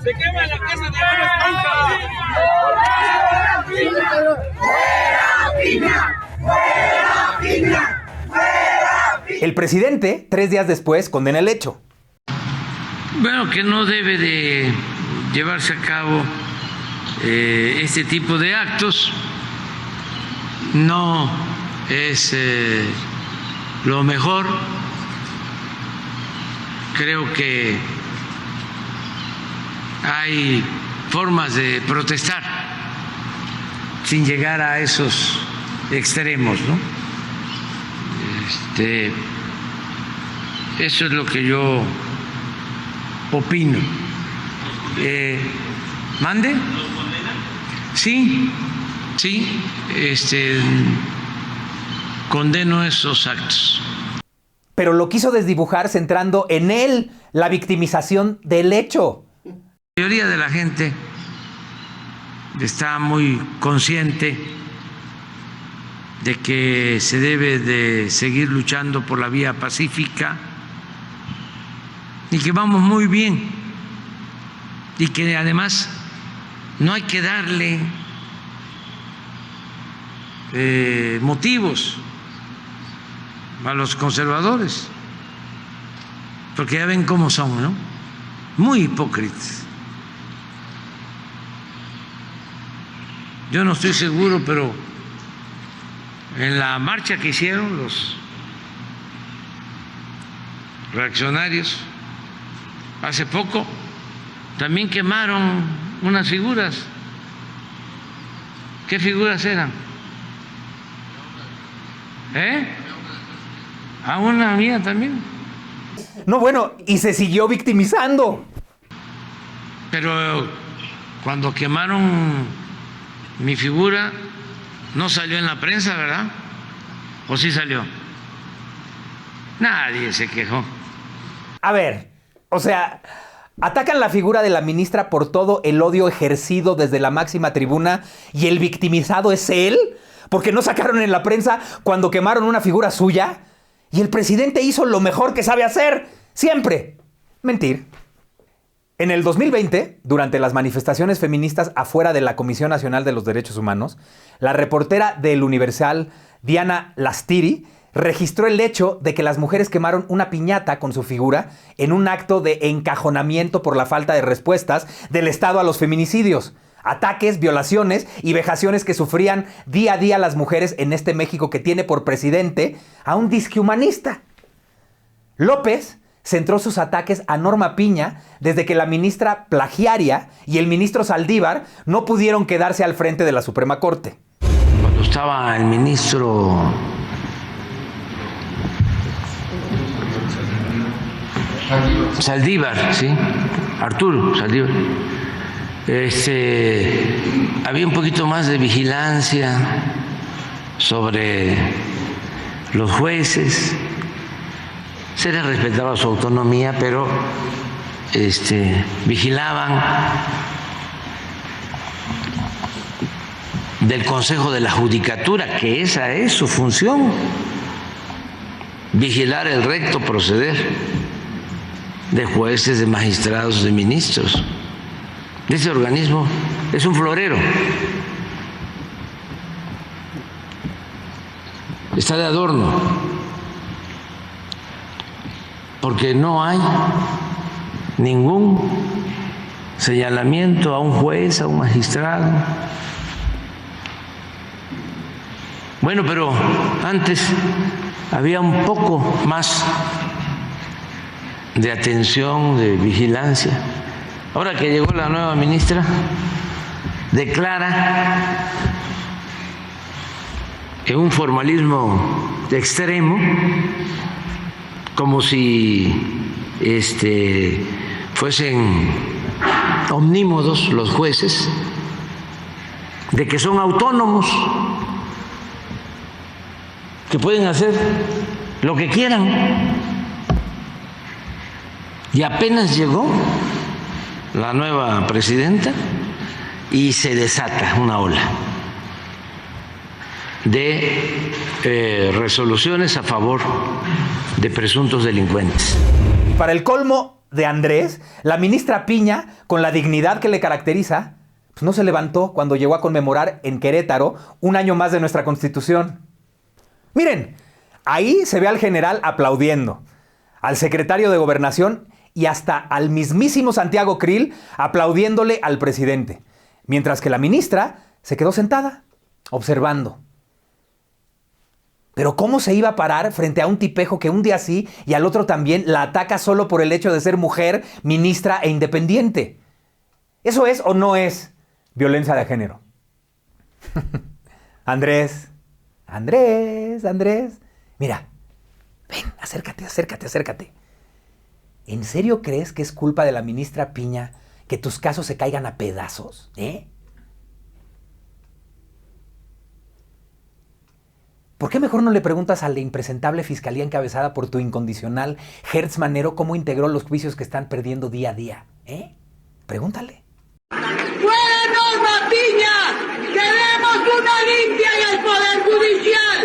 ¡Se quema la casa de El presidente, 3 días después, condena el hecho. Bueno, que no debe de llevarse a cabo este tipo de actos. No es lo mejor. Creo que hay formas de protestar sin llegar a esos extremos, ¿no? Eso es lo que yo opino. ¿Mande? Sí, condeno esos actos. Pero lo quiso desdibujar centrando en él la victimización del hecho. La mayoría de la gente está muy consciente de que se debe de seguir luchando por la vía pacífica y que vamos muy bien y que además no hay que darle motivos a los conservadores, porque ya ven cómo son, ¿no? Muy hipócritas. Yo no estoy seguro, pero en la marcha que hicieron los reaccionarios hace poco, también quemaron unas figuras. ¿Qué figuras eran? A una mía también. No, bueno, y se siguió victimizando. Pero cuando quemaron mi figura, no salió en la prensa, ¿verdad? ¿O sí salió? Nadie se quejó. A ver, o sea, atacan la figura de la ministra por todo el odio ejercido desde la máxima tribuna y el victimizado es él, porque no sacaron en la prensa cuando quemaron una figura suya. Y el presidente hizo lo mejor que sabe hacer, siempre: mentir. En el 2020, durante las manifestaciones feministas afuera de la Comisión Nacional de los Derechos Humanos, la reportera del Universal, Diana Lastiri, registró el hecho de que las mujeres quemaron una piñata con su figura en un acto de encajonamiento por la falta de respuestas del Estado a los feminicidios, ataques, violaciones y vejaciones que sufrían día a día las mujeres en este México que tiene por presidente a un disquehumanista. López centró sus ataques a Norma Piña desde que la ministra plagiaria y el ministro Saldívar no pudieron quedarse al frente de la Suprema Corte. Cuando estaba el ministro Saldívar, ¿sí? Arturo Saldívar, había un poquito más de vigilancia sobre los jueces. Se les respetaba su autonomía, pero vigilaban del Consejo de la Judicatura, que esa es su función, vigilar el recto proceder de jueces, de magistrados, de ministros. Ese organismo es un florero. Está de adorno, porque no hay ningún señalamiento a un juez, a un magistrado. Bueno, pero antes había un poco más de atención, de vigilancia. Ahora que llegó la nueva ministra, declara en un formalismo extremo, como si fuesen omnímodos los jueces, de que son autónomos, que pueden hacer lo que quieran. Y apenas llegó la nueva presidenta y se desata una ola de resoluciones a favor de presuntos delincuentes. Para el colmo de Andrés, la ministra Piña, con la dignidad que le caracteriza, pues no se levantó cuando llegó a conmemorar en Querétaro un año más de nuestra Constitución. Miren, ahí se ve al general aplaudiendo, al secretario de Gobernación y hasta al mismísimo Santiago Krill aplaudiéndole al presidente, mientras que la ministra se quedó sentada, observando. Pero ¿cómo se iba a parar frente a un tipejo que un día sí y al otro también la ataca solo por el hecho de ser mujer, ministra e independiente? ¿Eso es o no es violencia de género? Andrés. Mira, ven, acércate. ¿En serio crees que es culpa de la ministra Piña que tus casos se caigan a pedazos? ¿Por qué mejor no le preguntas a la impresentable fiscalía encabezada por tu incondicional Hertz Manero cómo integró los juicios que están perdiendo día a día? Pregúntale. ¡Fuera Norma Piña! ¡Queremos una limpia en el Poder Judicial!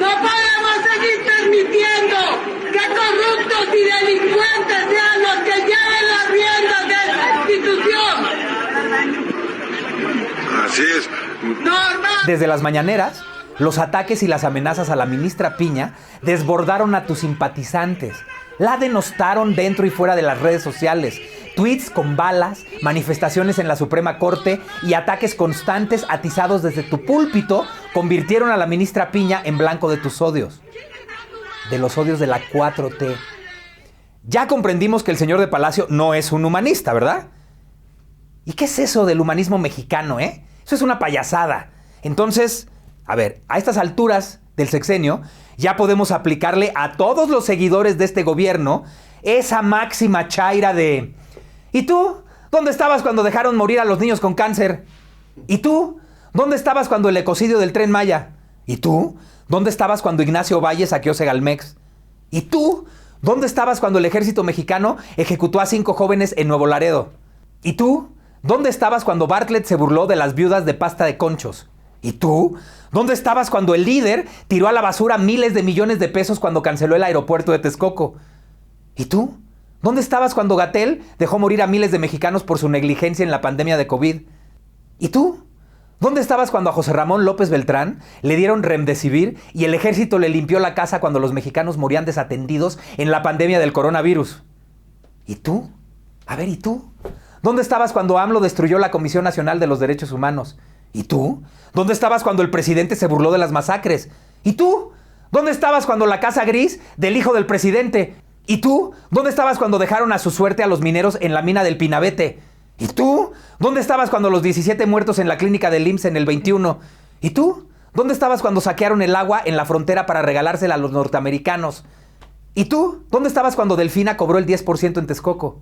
¡No podemos seguir permitiendo que corruptos y delincuentes sean los que lleven las riendas de esta institución! Así es. ¡Norma! Desde las mañaneras, los ataques y las amenazas a la ministra Piña desbordaron a tus simpatizantes. La denostaron dentro y fuera de las redes sociales. Tweets con balas, manifestaciones en la Suprema Corte y ataques constantes atizados desde tu púlpito convirtieron a la ministra Piña en blanco de tus odios. De los odios de la 4T. Ya comprendimos que el señor de Palacio no es un humanista, ¿verdad? ¿Y qué es eso del humanismo mexicano, Eso es una payasada. Entonces, a ver, a estas alturas del sexenio, ya podemos aplicarle a todos los seguidores de este gobierno esa máxima chaira de... ¿Y tú? ¿Dónde estabas cuando dejaron morir a los niños con cáncer? ¿Y tú? ¿Dónde estabas cuando el ecocidio del Tren Maya? ¿Y tú? ¿Dónde estabas cuando Ignacio Valle saqueó Segalmex? ¿Y tú? ¿Dónde estabas cuando el ejército mexicano ejecutó a 5 jóvenes en Nuevo Laredo? ¿Y tú? ¿Dónde estabas cuando Bartlett se burló de las viudas de pasta de conchos? ¿Y tú? ¿Dónde estabas cuando el líder tiró a la basura miles de millones de pesos cuando canceló el aeropuerto de Texcoco? ¿Y tú? ¿Dónde estabas cuando Gatell dejó morir a miles de mexicanos por su negligencia en la pandemia de COVID? ¿Y tú? ¿Dónde estabas cuando a José Ramón López Beltrán le dieron Remdesivir y el ejército le limpió la casa cuando los mexicanos morían desatendidos en la pandemia del coronavirus? ¿Y tú? A ver, ¿y tú? ¿Dónde estabas cuando AMLO destruyó la Comisión Nacional de los Derechos Humanos? ¿Y tú? ¿Dónde estabas cuando el presidente se burló de las masacres? ¿Y tú? ¿Dónde estabas cuando la casa gris del hijo del presidente? ¿Y tú? ¿Dónde estabas cuando dejaron a su suerte a los mineros en la mina del Pinabete? ¿Y tú? ¿Dónde estabas cuando los 17 muertos en la clínica del IMSS en el 21? ¿Y tú? ¿Dónde estabas cuando saquearon el agua en la frontera para regalársela a los norteamericanos? ¿Y tú? ¿Dónde estabas cuando Delfina cobró el 10% en Texcoco?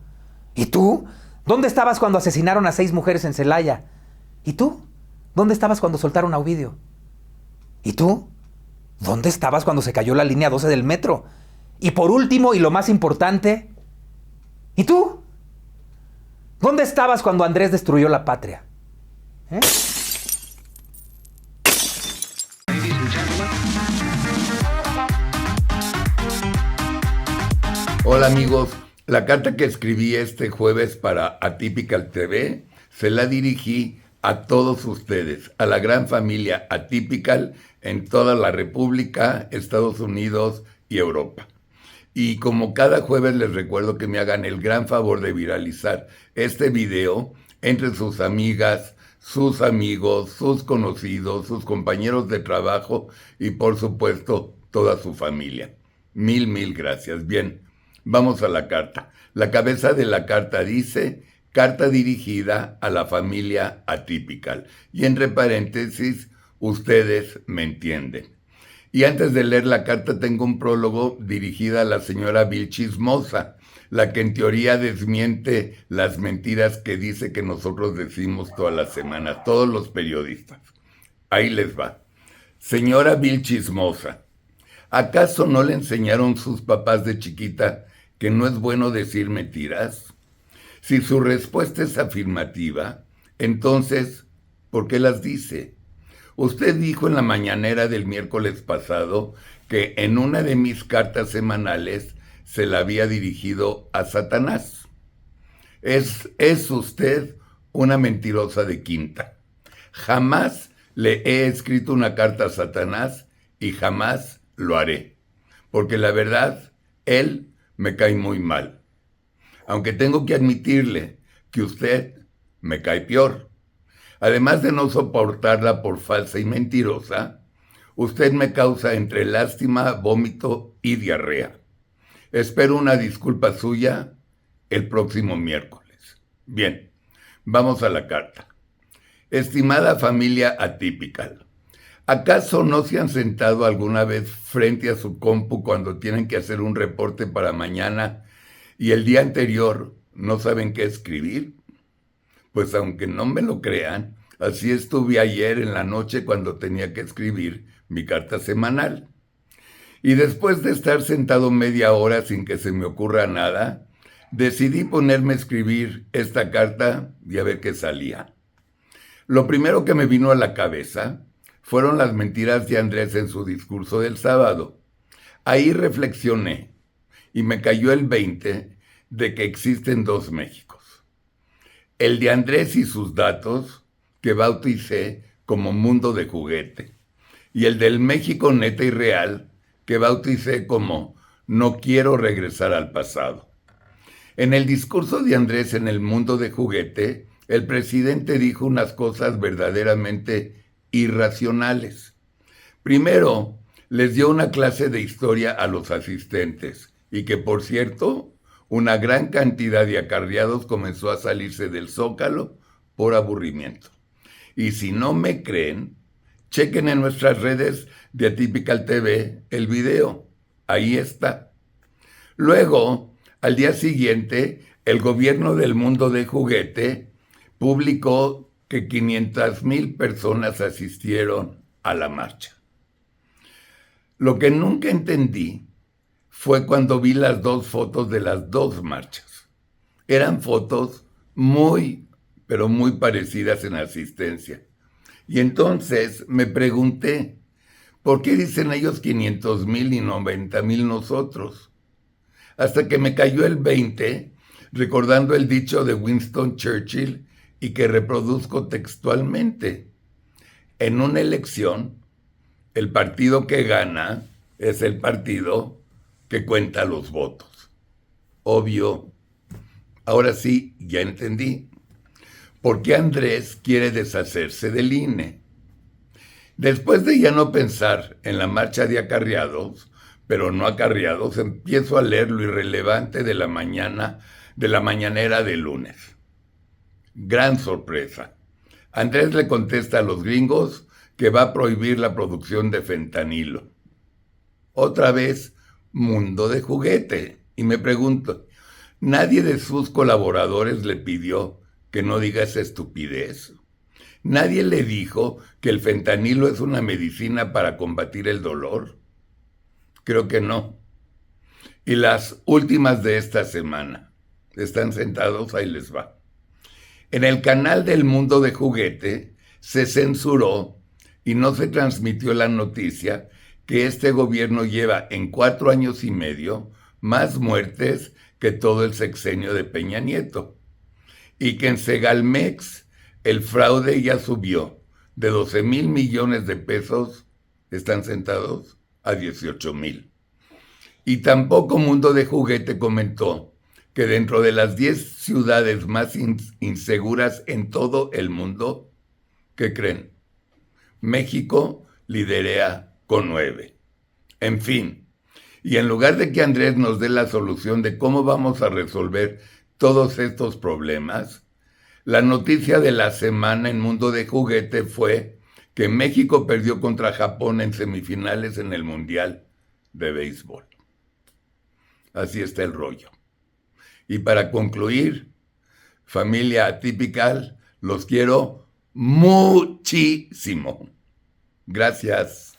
¿Y tú? ¿Dónde estabas cuando asesinaron a 6 mujeres en Celaya? ¿Y tú? ¿Dónde estabas cuando soltaron a Ovidio? ¿Y tú? ¿Dónde estabas cuando se cayó la línea 12 del metro? Y por último, y lo más importante, ¿y tú? ¿Dónde estabas cuando Andrés destruyó la patria? Hola amigos, la carta que escribí este jueves para Atypical TV se la dirigí a todos ustedes, a la gran familia Atypical en toda la República, Estados Unidos y Europa. Y como cada jueves les recuerdo que me hagan el gran favor de viralizar este video entre sus amigas, sus amigos, sus conocidos, sus compañeros de trabajo y por supuesto toda su familia. Mil gracias. Bien, vamos a la carta. La cabeza de la carta dice: carta dirigida a la familia Atypical. Y entre paréntesis, ustedes me entienden. Y antes de leer la carta tengo un prólogo dirigida a la señora Vilchis Moza, la que en teoría desmiente las mentiras que dice que nosotros decimos todas las semanas, todos los periodistas. Ahí les va. Señora Vilchis Moza, ¿acaso no le enseñaron sus papás de chiquita que no es bueno decir mentiras? Si su respuesta es afirmativa, entonces, ¿por qué las dice? Usted dijo en la mañanera del miércoles pasado que en una de mis cartas semanales se la había dirigido a Satanás. Es usted una mentirosa de quinta. Jamás le he escrito una carta a Satanás y jamás lo haré, porque la verdad, él me cae muy mal. Aunque tengo que admitirle que usted me cae peor. Además de no soportarla por falsa y mentirosa, usted me causa entre lástima, vómito y diarrea. Espero una disculpa suya el próximo miércoles. Bien, vamos a la carta. Estimada familia Atypical, ¿acaso no se han sentado alguna vez frente a su compu cuando tienen que hacer un reporte para mañana y el día anterior no saben qué escribir? Pues aunque no me lo crean, así estuve ayer en la noche cuando tenía que escribir mi carta semanal. Y después de estar sentado media hora sin que se me ocurra nada, decidí ponerme a escribir esta carta y a ver qué salía. Lo primero que me vino a la cabeza fueron las mentiras de Andrés en su discurso del sábado. Ahí reflexioné y me cayó el 20 de que existen dos Méxicos. El de Andrés y sus datos, que bauticé como mundo de juguete, y el del México neta y real, que bauticé como no quiero regresar al pasado. En el discurso de Andrés en el mundo de juguete, el presidente dijo unas cosas verdaderamente irracionales. Primero, les dio una clase de historia a los asistentes, y que, por cierto, una gran cantidad de acarreados comenzó a salirse del Zócalo por aburrimiento. Y si no me creen, chequen en nuestras redes de Atypical TV el video. Ahí está. Luego, al día siguiente, el gobierno del mundo de juguete publicó que 500,000 personas asistieron a la marcha. Lo que nunca entendí fue cuando vi las dos fotos de las dos marchas. Eran fotos muy, pero muy parecidas en asistencia. Y entonces me pregunté, ¿por qué dicen ellos 500,000 y 90,000 nosotros? Hasta que me cayó el 20, recordando el dicho de Winston Churchill y que reproduzco textualmente. En una elección, el partido que gana es el partido que cuenta los votos. Obvio. Ahora sí, ya entendí. ¿Por qué Andrés quiere deshacerse del INE? Después de ya no pensar en la marcha de acarreados, pero no acarreados, empiezo a leer lo irrelevante de la mañanera de lunes. Gran sorpresa. Andrés le contesta a los gringos que va a prohibir la producción de fentanilo. Otra vez, mundo de juguete. Y me pregunto, ¿nadie de sus colaboradores le pidió que no diga esa estupidez? ¿Nadie le dijo que el fentanilo es una medicina para combatir el dolor? Creo que no. Y las últimas de esta semana. ¿Están sentados? Ahí les va. En el canal del mundo de juguete se censuró y no se transmitió la noticia que este gobierno lleva en 4 años y medio más muertes que todo el sexenio de Peña Nieto. Y que en Segalmex el fraude ya subió de 12,000 millones de pesos, ¿están sentados?, a 18,000. Y tampoco Mundo de Juguete comentó que dentro de las 10 ciudades más inseguras en todo el mundo, ¿qué creen? México lidera con 9. En fin, y en lugar de que Andrés nos dé la solución de cómo vamos a resolver todos estos problemas, la noticia de la semana en Mundo de Juguete fue que México perdió contra Japón en semifinales en el Mundial de Béisbol. Así está el rollo. Y para concluir, familia Atypical, los quiero muchísimo. Gracias.